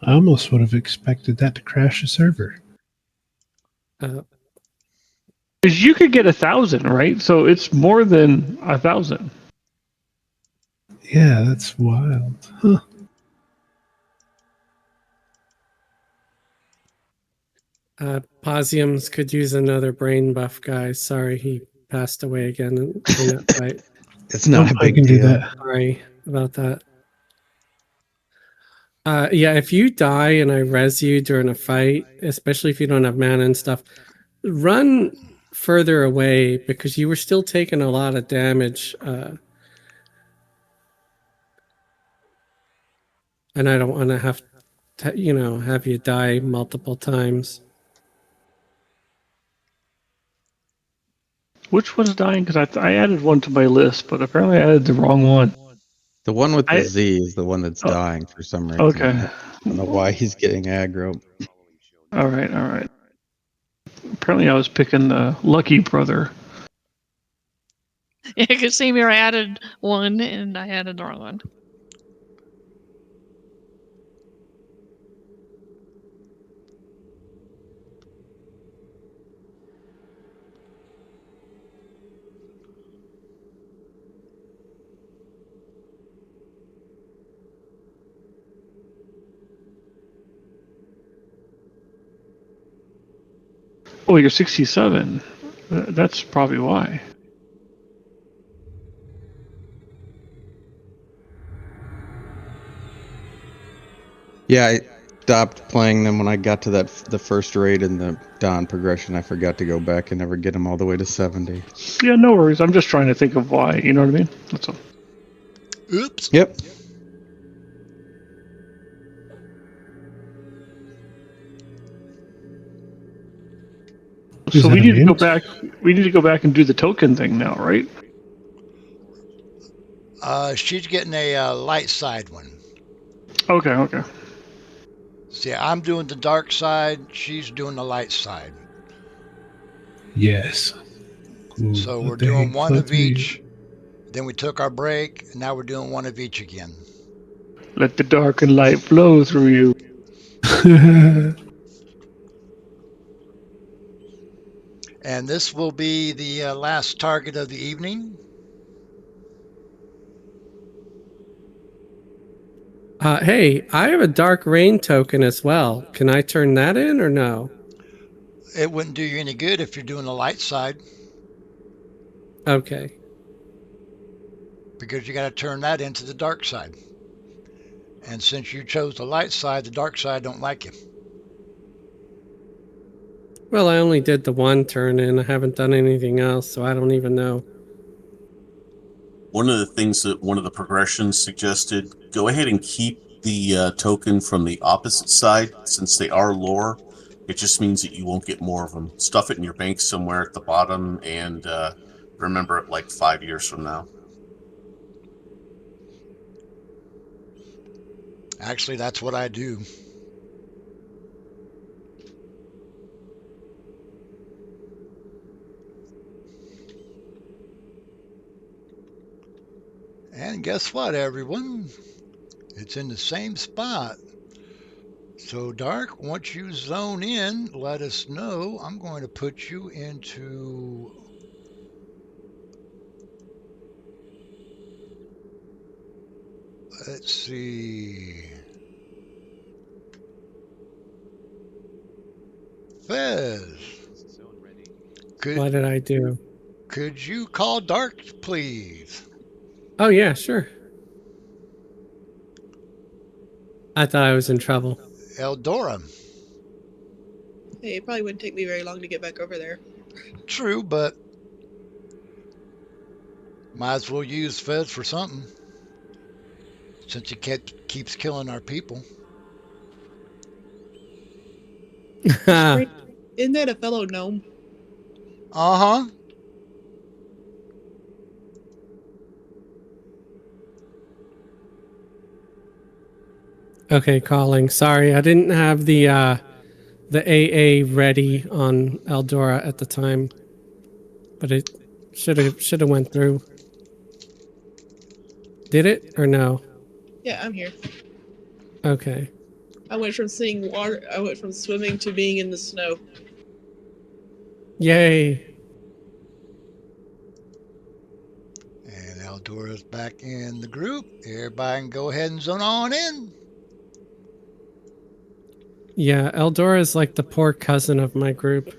I almost would have expected that to crash the server. Uh, Because you could get 1,000, right? So it's more than 1,000. Yeah, that's wild. Huh. Posiums could use another brain buff, guys. Sorry, he passed away again in that fight. It's not a I big can do deal. that. Sorry about that. Yeah, if you die and I res you during a fight, especially if you don't have mana and stuff, run further away because you were still taking a lot of damage. And I don't want to have to, have you die multiple times. Which one's dying? Because I added one to my list, but apparently I added the wrong one. The one with the I Z is the one that's oh, dying for some reason. okay. I don't know why he's getting aggro. All right, all right. Apparently I was picking the lucky brother. Yeah, because same here, I added one and I added the wrong one. Oh, you're 67. That's probably why. Yeah, I stopped playing them when I got to the first raid in the Dawn progression. I forgot to go back and never get them all the way to 70. Yeah, no worries. I'm just trying to think of why. You know what I mean? That's all. Oops. Yep. Is So we that a need to go mint? back. We need to go back and do the token thing now, right? She's getting a light side one. Okay. Okay. See, I'm doing the dark side. She's doing the light side. Yes. Cool. So we're Let the doing hate one flow of through you. each. Then we took our break, and now we're doing one of each again. Let the dark and light flow through you. And this will be the last target of the evening. Hey, I have a dark rain token as well. Can I turn that in or no? It wouldn't do you any good if you're doing the light side Okay. because you got to turn that into the dark side. And since you chose the light side, the dark side don't like you. Well, I only did the one turn in. I haven't done anything else, so I don't even know. One of the things that one of the progressions suggested, go ahead and keep the token from the opposite side since they are lore. It just means that you won't get more of them. Stuff it in your bank somewhere at the bottom and remember it like 5 years from now. Actually, that's what I do. And guess what, everyone? It's in the same spot. So, Dark, once you zone in, let us know. I'm going to put you into, let's see, Fez. Could What did I do? could you call Dark, please? Oh, yeah, sure. I thought I was in trouble. Eldora. Hey, it probably wouldn't take me very long to get back over there. True, but might as well use Fez for something since he keeps killing our people. Isn't that a fellow gnome? Uh huh. Okay, calling. Sorry, I didn't have the AA ready on Eldora at the time, but it should have went through. Did it or no? Yeah, I'm here. Okay. I went from seeing water. I went from swimming to being in the snow. Yay. And Eldora's back in the group. Everybody can go ahead and zone on in. Yeah, Eldora is like the poor cousin of my group.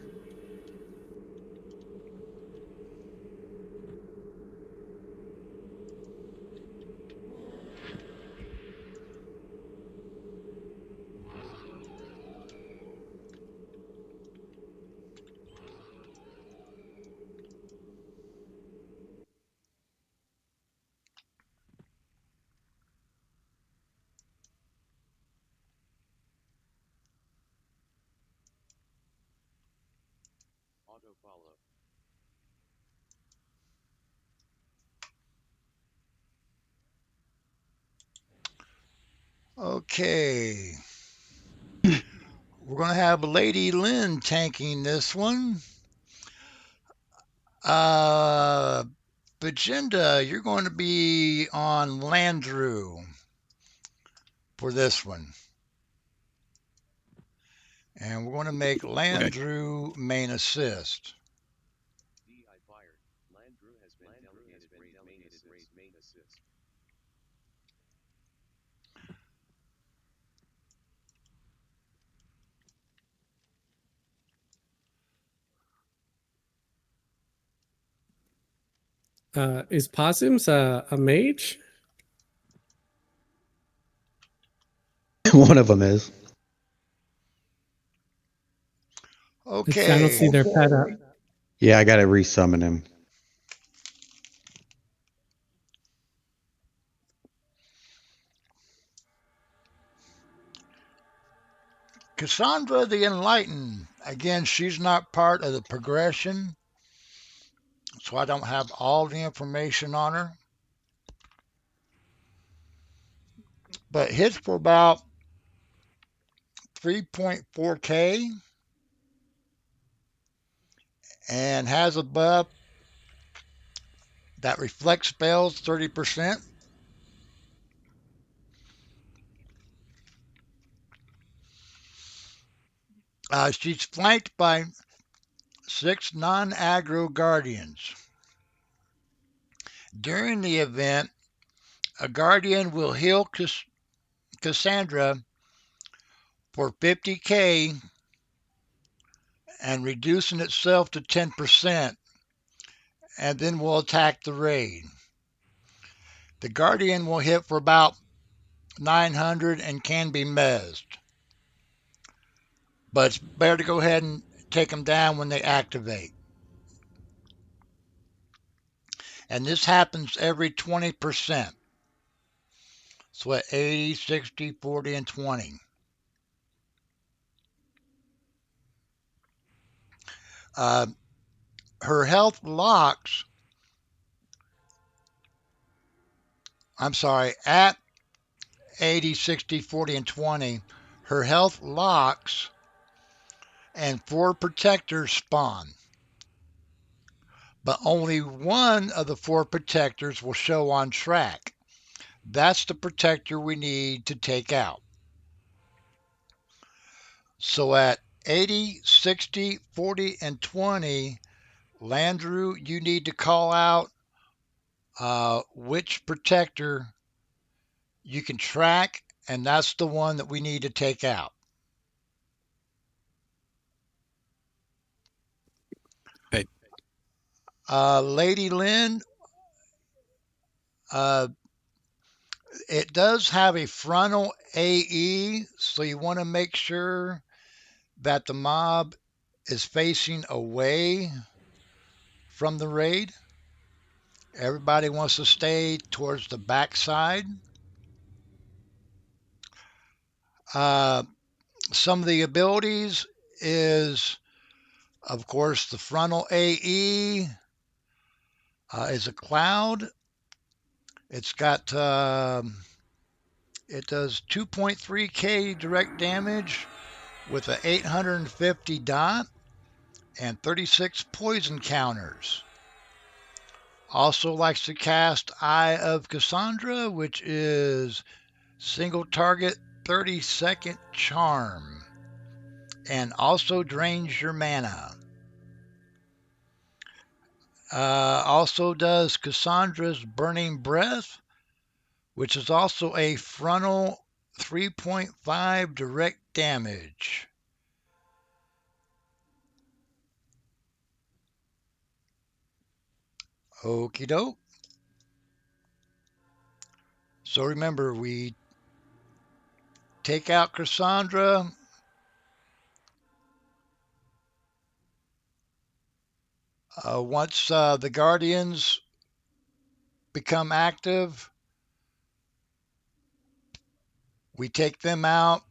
Okay. We're going to have Lady Lynn tanking this one. Uh, Bajinda, you're going to be on Landrew for this one. And we're going to make Okay. Landrew main assist. Is Possums a mage? One of them is. I don't see Okay. their pet up. Yeah, I got to resummon him. Cassandra the Enlightened. Again, she's not part of the progression, so I don't have all the information on her. But hits for about 3.4K and has a buff that reflects spells 30%. She's flanked by 6 non aggro guardians. During the event, a guardian will heal Cassandra for 50K and reducing itself to 10%, and then will attack the raid. The guardian will hit for about 900 and can be mezzed, but it's better to go ahead and take them down when they activate. And this happens every 20%. So at 80, 60, 40, and 20. Uh, her health locks, I'm sorry, at 80, 60, 40, and 20, her health locks and 4 protectors spawn. But only one of the 4 protectors will show on track. That's the protector we need to take out. So at 80, 60, 40, and 20, Landrew, you need to call out which protector you can track, and that's the one that we need to take out. Okay. Lady Lynn, uh, it does have a frontal AE, so you want to make sure that the mob is facing away from the raid. Everybody wants to stay towards the backside. Uh, some of the abilities is, of course, the frontal AE is a cloud. It's got it does 2.3K direct damage with a 850 dot and 36 poison counters. Also likes to cast Eye of Cassandra, which is single target 30-second charm, and also drains your mana. Also does Cassandra's Burning Breath, which is also a frontal 3.5 direct damage. Okie doke. So remember, we take out Cassandra. Once the Guardians become active, we take them out.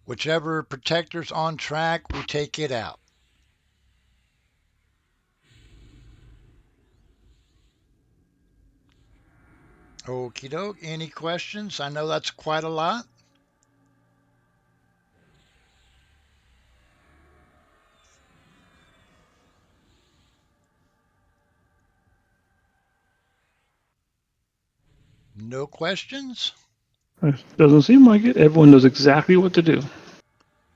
Whichever protector's on track, we take it out. Okie doke. Any questions? I know that's quite a lot. No questions? Doesn't seem like it. Everyone knows exactly what to do.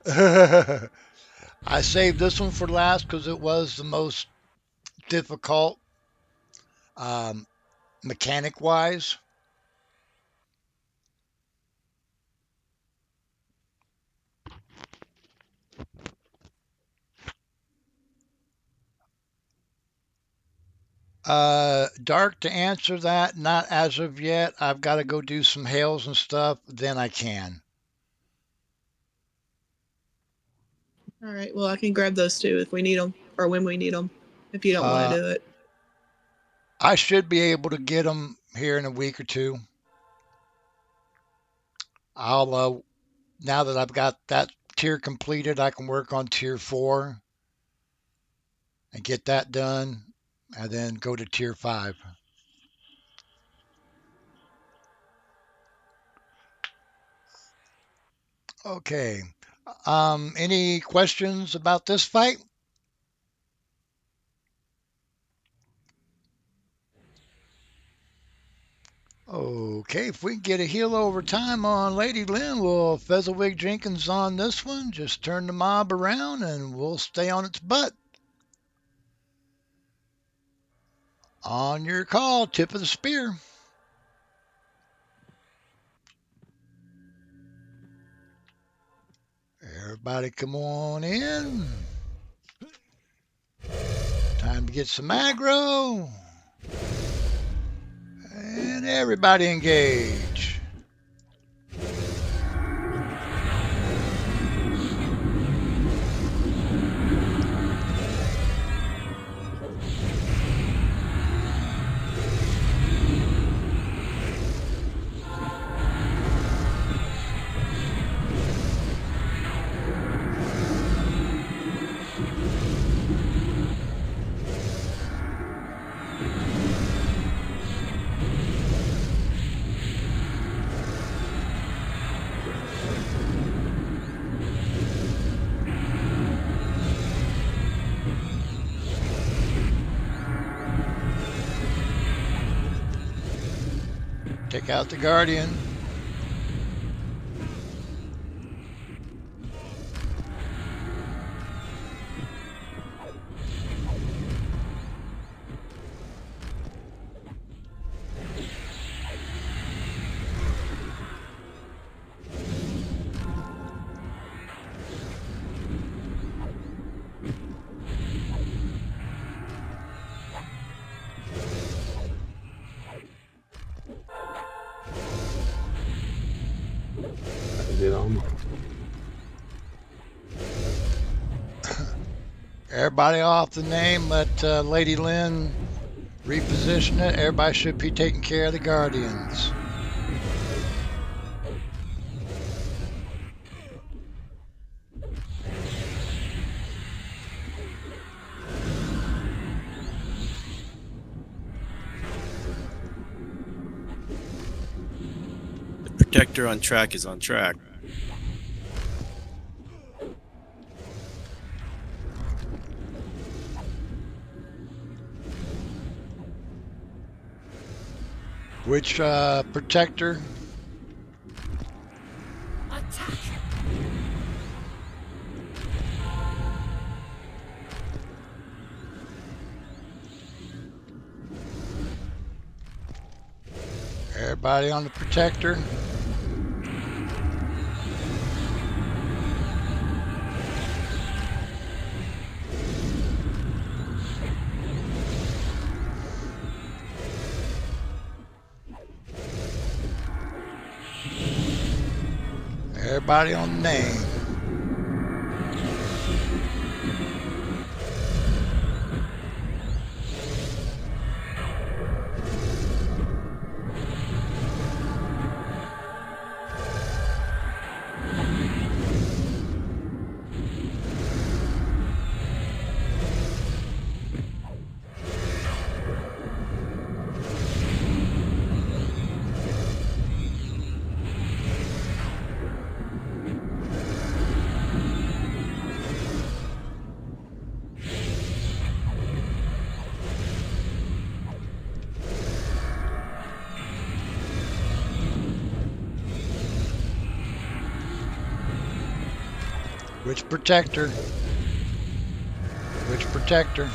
I saved this one for last because it was the most difficult um, mechanic wise. Dark, to answer that, not as of yet. I've got to go do some hails and stuff. Then I can. All right. Well, I can grab those two if we need them, or when we need them. If you don't want to do it. I should be able to get them here in a week or two. I'll now that I've got that tier completed, I can work on tier 4 and get that done, and then go to tier 5. Okay. Any questions about this fight? Okay, if we can get a heal over time on Lady Lynn, we'll Featherwig Jenkins on this one. Just turn the mob around and we'll stay on its butt. On your call, tip of the spear. Everybody come on in. Time to get some aggro. And everybody engage. Take out the Guardian. Get on. Everybody off the name. Let Lady Lynn reposition it. Everybody should be taking care of the Guardians. The protector on track is on track. Which protector? Attack! Everybody on the protector. Everybody on the name. Which protector? Which protector?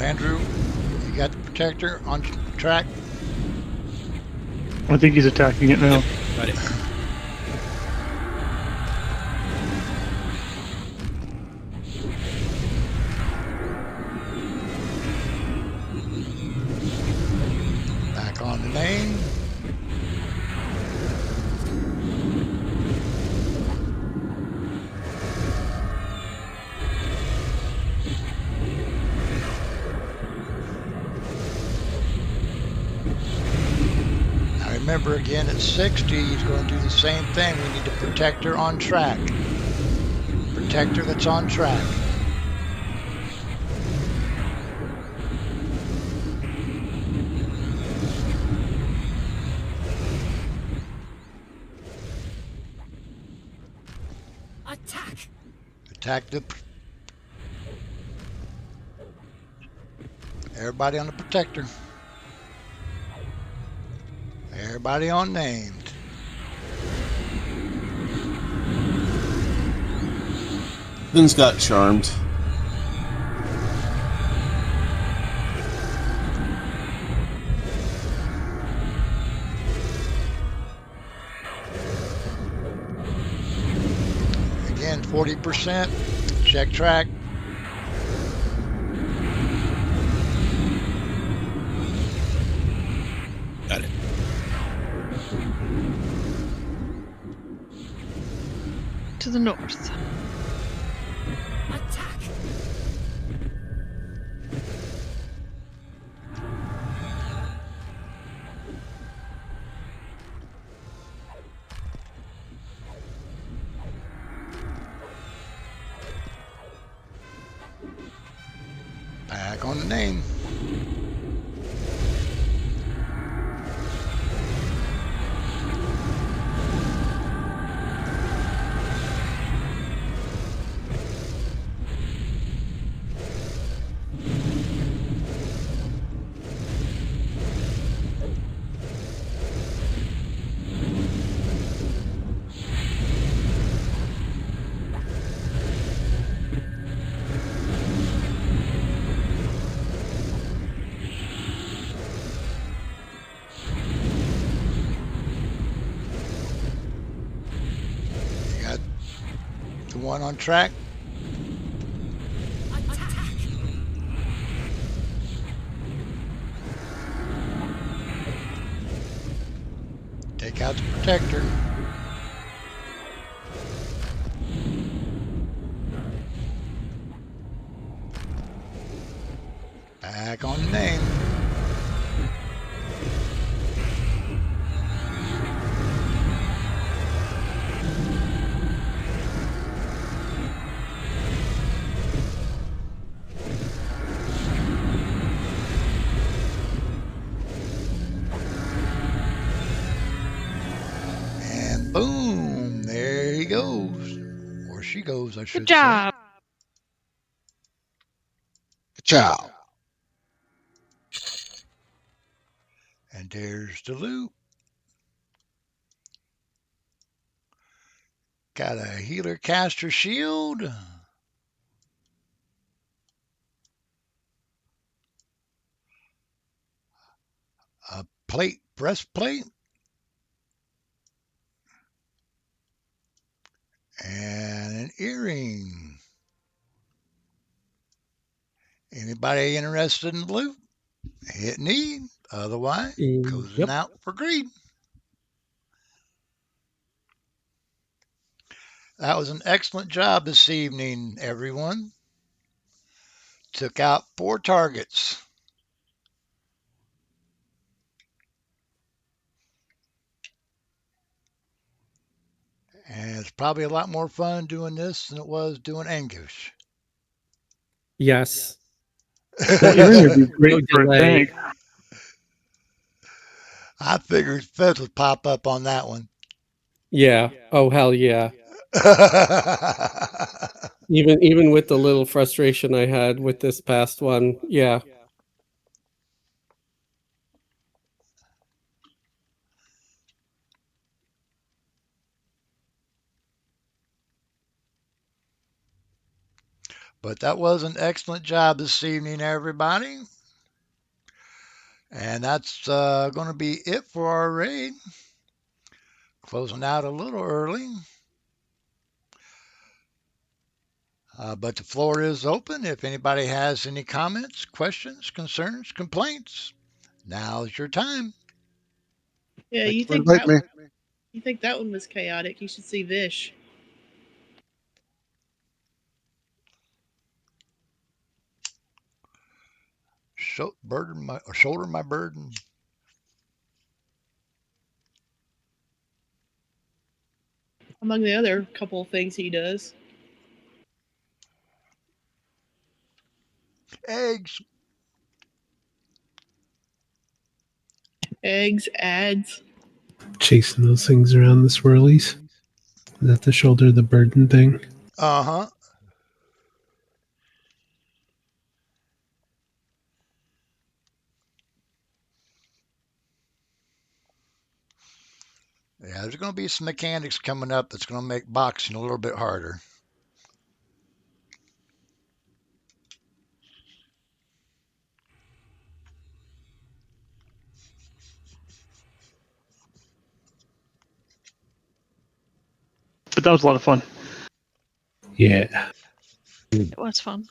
Andrew, you got the protector on track? I think he's attacking it now. Got it. Back on the name. Now remember again at 60, he's going to do the same thing. We need a protector on track. Protector that's on track. Attack! Attack the. Everybody on the protector. Everybody on named. Finn's got charmed. Again, 40%. Check track. Got it. To the north. Attack! Back on the name. You got the one on track. Attack! Take out the protector. Back on the name. And boom, there he goes. Or she goes, I should Good job. Ciao. say. And there's the loot. Got a healer caster shield. A plate, breastplate. And an earring. Anybody interested in the loot? Hit need. Otherwise, goes in Yep. out for greed. That was an excellent job this evening, everyone. Took out 4 targets. And it's probably a lot more fun doing this than it was doing Anguish. Yes. Well, Earring would be great No for a delay. tank. I figured Fez would pop up on that one. Yeah. Oh hell yeah. Even with the little frustration I had with this past one, yeah. But that was an excellent job this evening, everybody. And that's going to be it for our raid. Closing out a little early. But the floor is open. If anybody has any comments, questions, concerns, complaints, now's your time. Yeah, Thank you you for think inviting me. you think that one was chaotic? You should see Vish. Shoulder my burden. Among the other couple of things he does, Eggs. eggs, ads. Chasing those things around the swirlies. Is that the shoulder the burden thing? Uh huh. Yeah, there's going to be some mechanics coming up that's going to make boxing a little bit harder. But that was a lot of fun. Yeah. It was fun.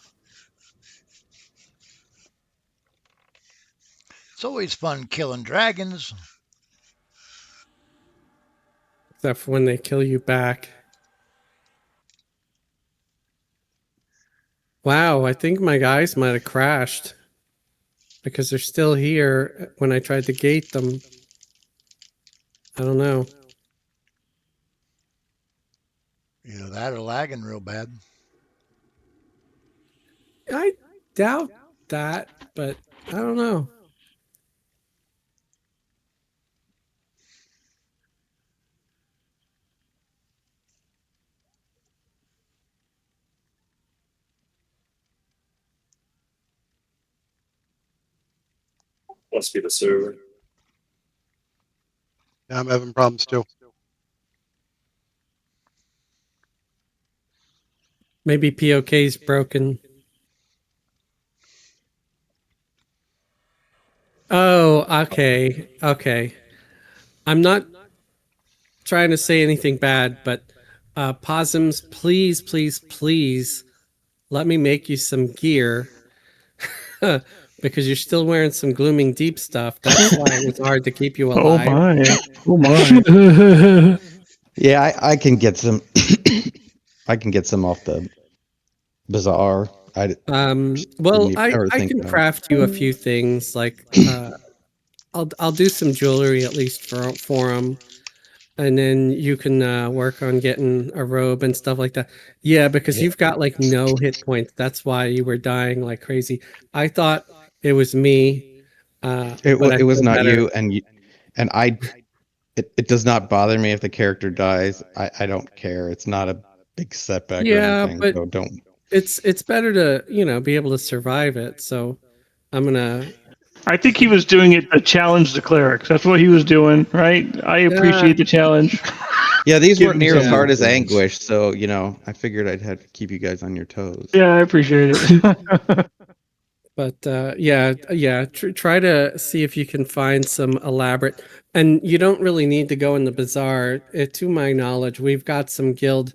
It's always fun killing dragons. Except for when they kill you back. Wow, I think my guys might have crashed. Because they're still here when I tried to gate them. I don't know. Either that or lagging real bad. I doubt that, but I don't know. Must be the server. Yeah, I'm having problems too. Maybe POK's broken. Oh, okay. Okay. I'm not trying to say anything bad, but Possums, please, please, please let me make you some gear. Because you're still wearing some glooming deep stuff. That's why it was hard to keep you Oh alive. my. Oh my. Yeah, I can get some. I can get some off the bazaar. I Well, didn't I ever I think can about it. craft you a few things like I'll do some jewelry at least for them, and then you can work on getting a robe and stuff like that. Yeah, because Yeah. you've got like no hit points. That's why you were dying like crazy. I thought it was me, but I It was feel not better. you, and I. It does not bother me if the character dies. I don't care. It's not a big setback or Yeah, anything. but So don't. it's better to be able to survive it. So I'm gonna. I think he was doing it to challenge the clerics. That's what he was doing, right? I Uh, appreciate the challenge. Yeah, these Give weren't him near as something. hard as Anguish, so I figured I'd have to keep you guys on your toes. Yeah, I appreciate it. But yeah, try to see if you can find some elaborate. And you don't really need to go in the bazaar. To my knowledge, we've got some guild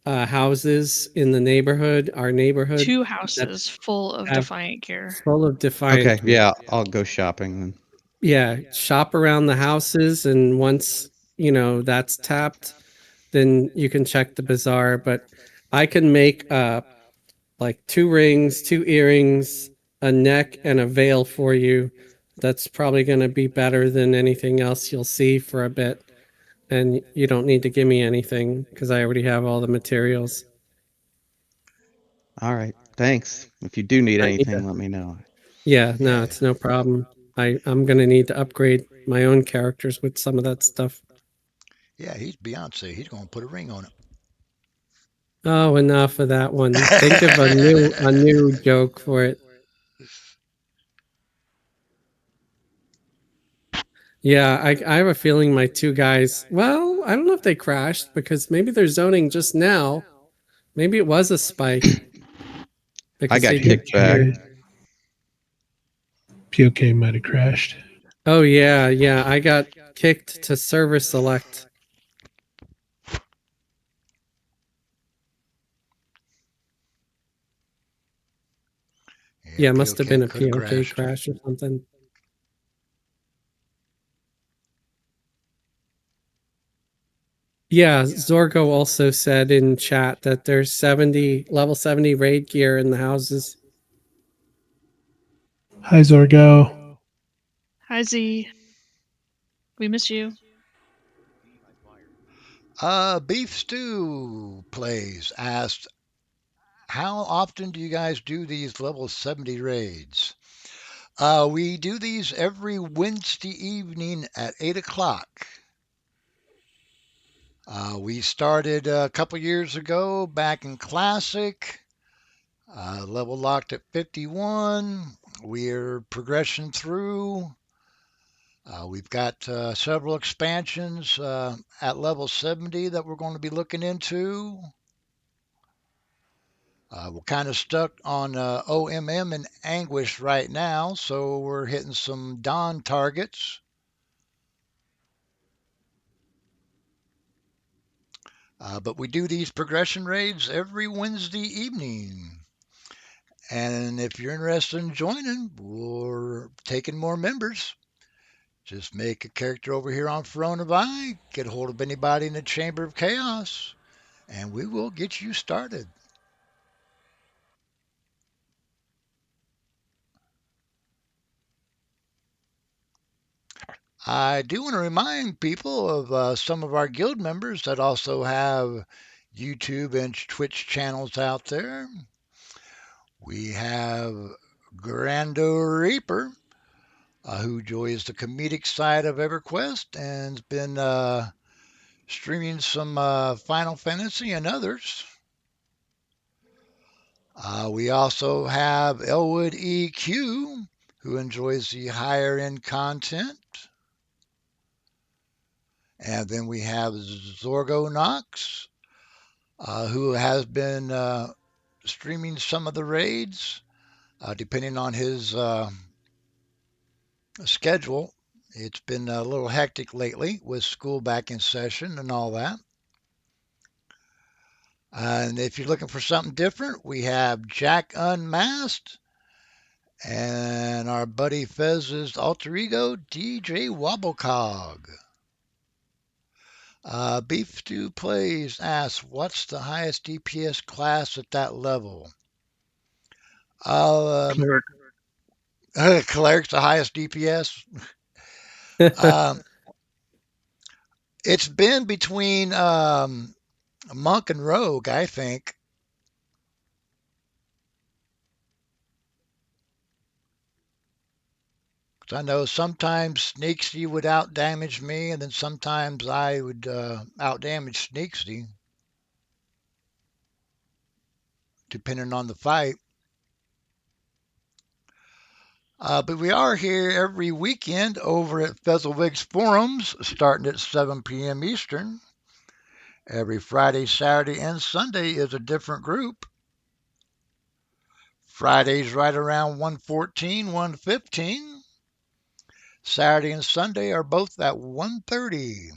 houses in the neighborhood, our neighborhood, 2 that houses full of have Defiant gear. full of defiant Okay, gear. yeah, I'll go shopping then. Yeah, shop around the houses, and once that's tapped, then you can check the bazaar. But I can make like 2 rings, 2 earrings, a neck, and a veil for you. That's probably going to be better than anything else you'll see for a bit. And you don't need to give me anything because I already have all the materials. All right, thanks. If you do need Yeah. anything, let me know. Yeah, no, Yeah. it's no problem. I'm going to need to upgrade my own characters with some of that stuff. Yeah, he's Beyonce. He's going to put a ring on Oh, enough of that one. Think of a it. new joke for it. Yeah, I have a feeling my 2 guys, well, I don't know if they crashed because maybe they're zoning just now. Maybe it was a spike. I got they did. kicked back. POK might have crashed. Oh yeah, yeah. I got kicked to server select. Yeah, it must have been a could have POK crashed. crash or something. Yeah, Zorgo also said in chat that there's 70 level 70 raid gear in the houses. Hi, Zorgo. Hi, Z. We miss you. Beef Stew plays asked, how often do you guys do these level 70 raids? We do these every Wednesday evening at 8 o'clock. We started a couple years ago back in Classic, level locked at 51. We're progressing through. We've got several expansions at level 70 that we're going to be looking into. We're kind of stuck on OMM and Anguish right now, so we're hitting some Dawn targets. But we do these progression raids every Wednesday evening. And if you're interested in joining, we're taking more members. Just make a character over here on Throne of Eye, get a hold of anybody in the Chamber of Chaos, and we will get you started. I do want to remind people of some of our guild members that also have YouTube and Twitch channels out there. We have Grando Reaper, who enjoys the comedic side of Everquest and has been streaming some Final Fantasy and others. We also have Elwood EQ, who enjoys the higher end content. And then we have Zorgo Knox, who has been streaming some of the raids, depending on his schedule. It's been a little hectic lately with school back in session and all that. And if you're looking for something different, we have Jack Unmasked and our buddy Fez's alter ego, DJ Wobblecog. Beef Stew Plays asks, what's the highest DPS class at that level? Cleric. Cleric's the highest DPS. um, it's been between Monk and Rogue, I think. I know sometimes Sneaksy would outdamage me, and then sometimes I would outdamage Sneaksy, depending on the fight. But we are here every weekend over at Fezzelwig's Forums, starting at 7 p.m. Eastern. Every Friday, Saturday, and Sunday is a different group. Friday's right around 114, 115. Saturday and Sunday are both at 130.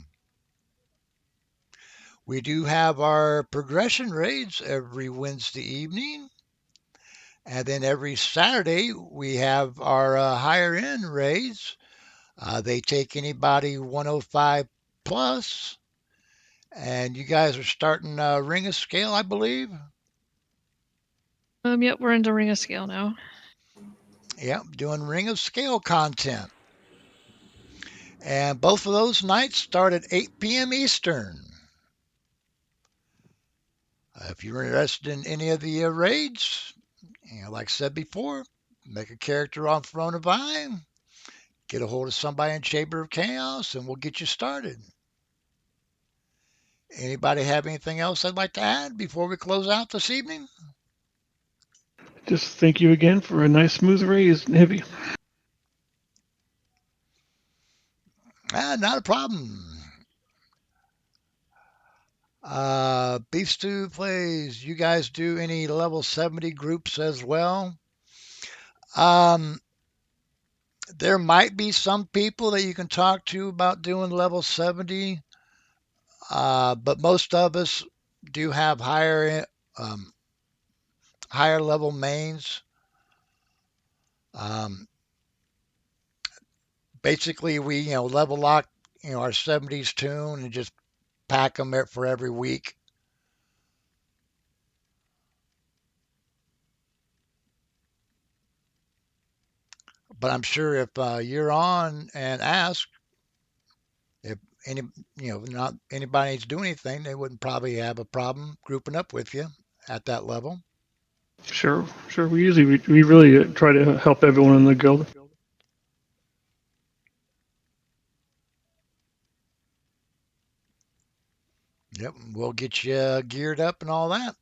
We do have our progression raids every Wednesday evening. And then every Saturday, we have our higher end raids. They take anybody 105 plus. And you guys are starting Ring of Scale, I believe. Yep, we're into Ring of Scale now. Yep, doing Ring of Scale content. And both of those nights start at 8 p.m. Eastern. If you're interested in any of the raids, like I said before, make a character on Throne of Eye, get a hold of somebody in Chamber of Chaos, and we'll get you started. Anybody have anything else they'd like to add before we close out this evening? Just thank you again for a nice smooth raise, Heavy. Not a problem. Beef Stew plays. You guys do any level 70 groups as well? Um, there might be some people that you can talk to about doing level 70, but most of us do have um, higher level mains. Um, basically, we level lock our 70s tune and just pack them for every week. But I'm sure if you're on and ask if any not anybody's doing anything, they wouldn't probably have a problem grouping up with you at that level. Sure, sure. We really try to help everyone in the guild. Yep, we'll get you geared up and all that.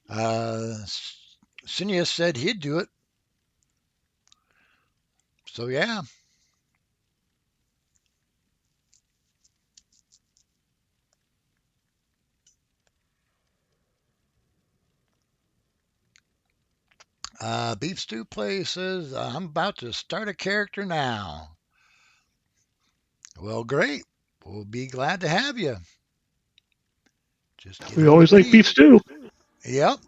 Uh, Cineas said he'd do it. So yeah. Beef Stew Play says I'm about to start a character now. Well, great. We'll be glad to have you. Just get We hold always of like me. beef stew. Yep.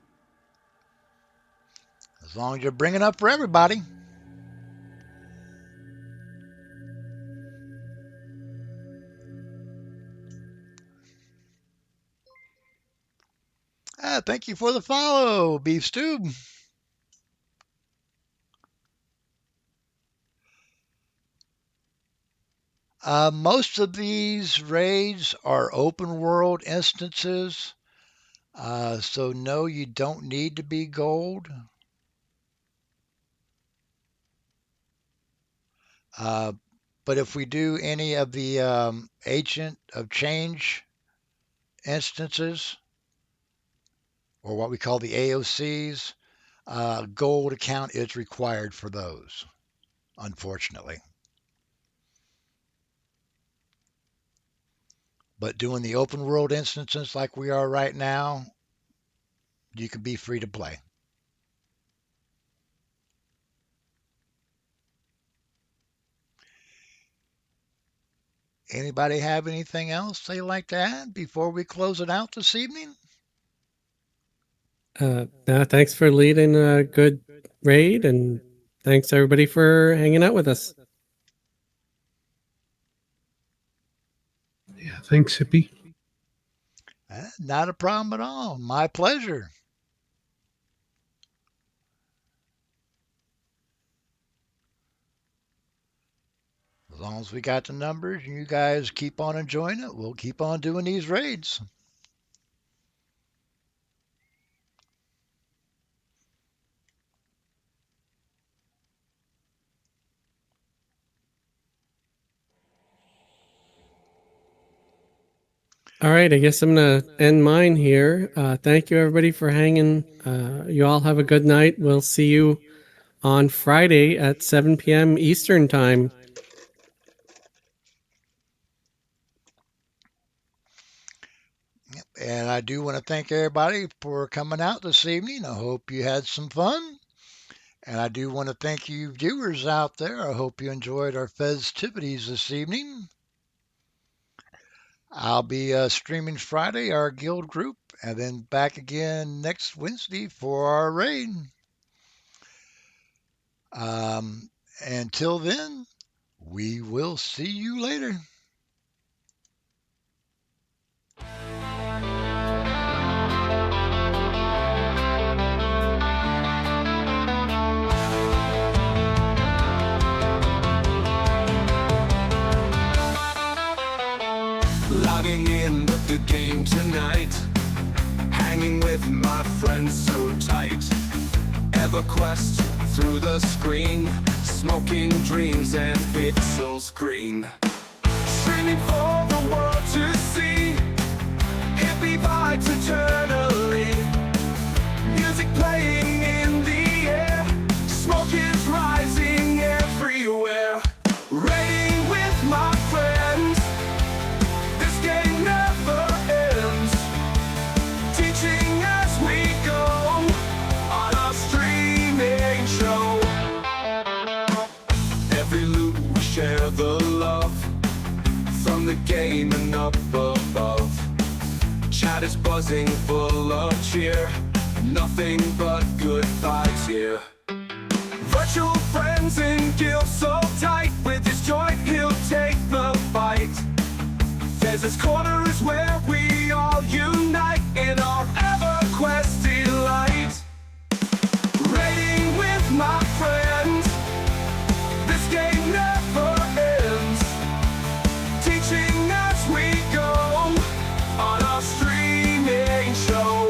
As long as you're bringing up for everybody. Thank you for the follow, Beef Stew. Most of these raids are open world instances. So no, you don't need to be gold. Uh, but if we do any of the Agent of Change instances, or what we call the AOCs, gold account is required for those, unfortunately. But doing the open world instances like we are right now, you can be free to play. Anybody have anything else they'd like to add before we close it out this evening? No, thanks for leading a good raid, and thanks everybody for hanging out with us. Yeah, thanks, Hippie. Not a problem at all. My pleasure. As long as we got the numbers and you guys keep on enjoying it, we'll keep on doing these raids. All right, I guess I'm going to end mine here. Thank you, everybody, for hanging. You all have a good night. We'll see you on Friday at 7 p.m. Eastern Time. And I do want to thank everybody for coming out this evening. I hope you had some fun. And I do want to thank you viewers out there. I hope you enjoyed our festivities this evening. I'll be streaming Friday, our guild group, and then back again next Wednesday for our raid. Until then, we will see you later. Logging in with the game tonight, hanging with my friends so tight. Everquest through the screen, smoking dreams and pixels green. Streaming for the world to see, hippie vibes eternally. Music playing in the air, smoke is rising everywhere. Raiding with my friends, the game and up above. Chat is buzzing, full of cheer. Nothing but good vibes here. Virtual friends in guild so tight. With his joint he'll take the fight. Fez's corner is where we all unite in our Everquest delight. Raiding with my friends, this game never ends. Teaching as we go on our streaming show.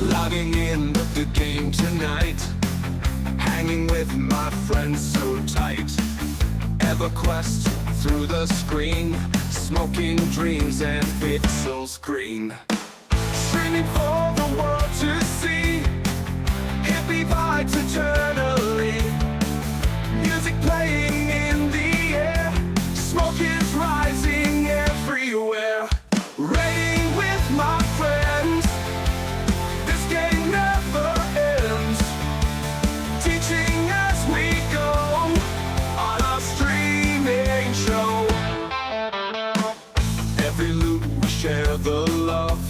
Logging in the game tonight, hanging with my friends so tight. Everquest through the screen, smoking dreams and pixels green. Streaming for the world to see, hippie vibes eternally. Music playing in the air, smoke is rising everywhere. Raiding with my friends, this game never ends. Teaching as we go on our streaming show. Every loot we share the love,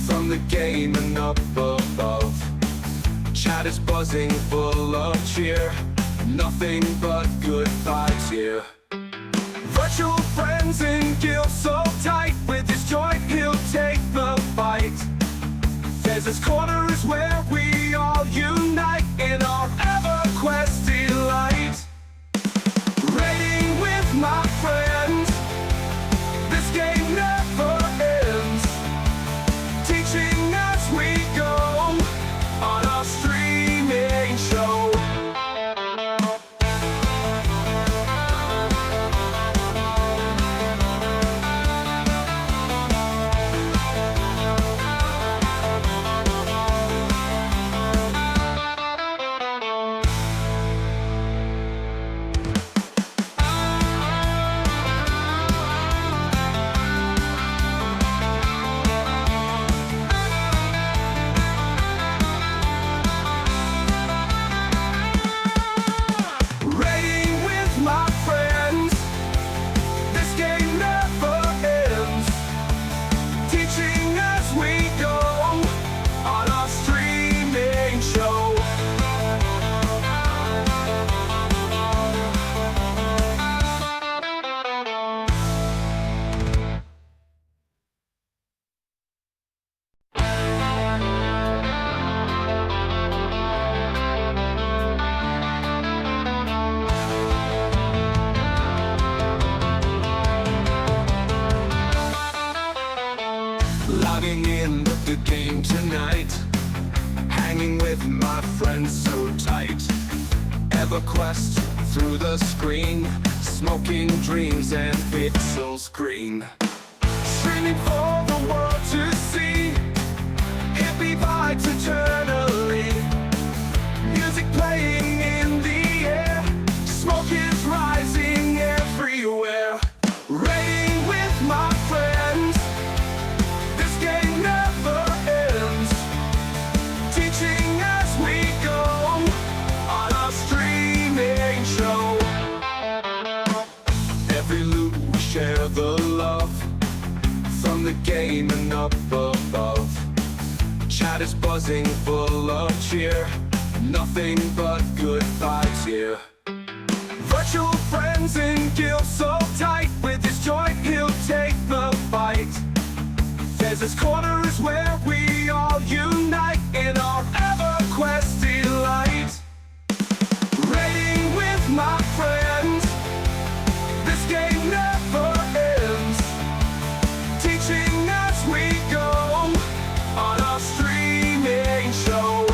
from the game and up above. Chat is buzzing, full of cheer. Nothing but good vibes here. Virtual friends in guild so tight. With his joint he'll take the fight. Fez's corner is where we all unite in our Everquest delight. Raiding with my friends, this game never ends. Teaching as we go on our streaming show. Logging in the game tonight, hanging with my friends so tight. Everquest through the screen, smoking dreams and pixels green. Streaming for the world to see, hippie vibes eternally. Music playing in the air, smoke is rising everywhere. Raiding with my friends, this game never ends. Teaching as we go on our streaming show. Every loot we share the love, from the game and up above. Chat Chat is buzzing, full of cheer. Nothing but good vibes here. Virtual friends in guild so tight. With his joint he'll take the fight. There's this corners where we all unite in our Everquest delight. Raiding with my friends, this game never ends. Teaching as we go on our streaming show.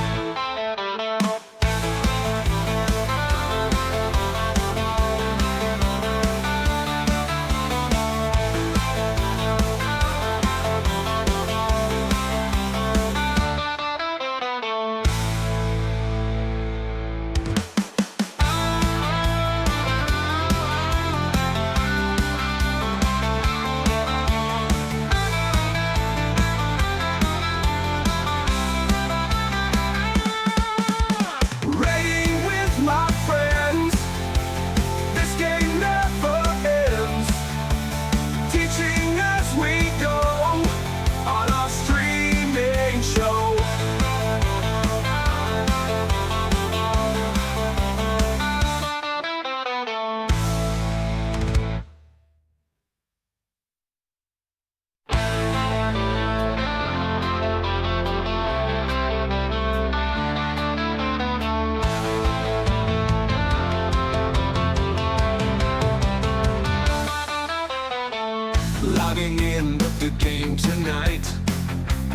Logging in with the game tonight,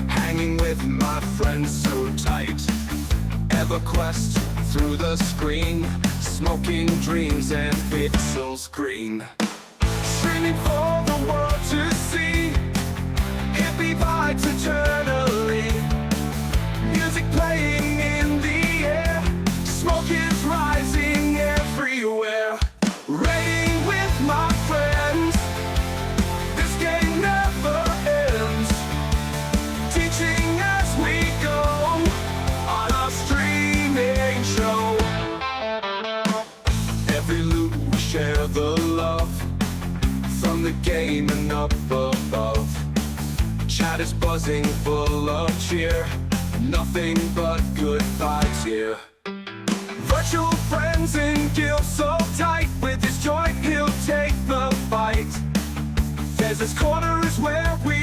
hanging with my friends so tight. Everquest through the screen, smoking dreams and pixels green. Streaming for the world to see, hippie vibes eternally. Music playing in the air, smoke is rising everywhere. Raiding with my friends, this game never ends. Teaching as we go on our streaming show. Every loot we share the love, from the game and up above. Chat is buzzing, full of cheer. Nothing but good vibes here. Virtual friends in guild so tight. With his joint he'll take the fight. There's this corners where we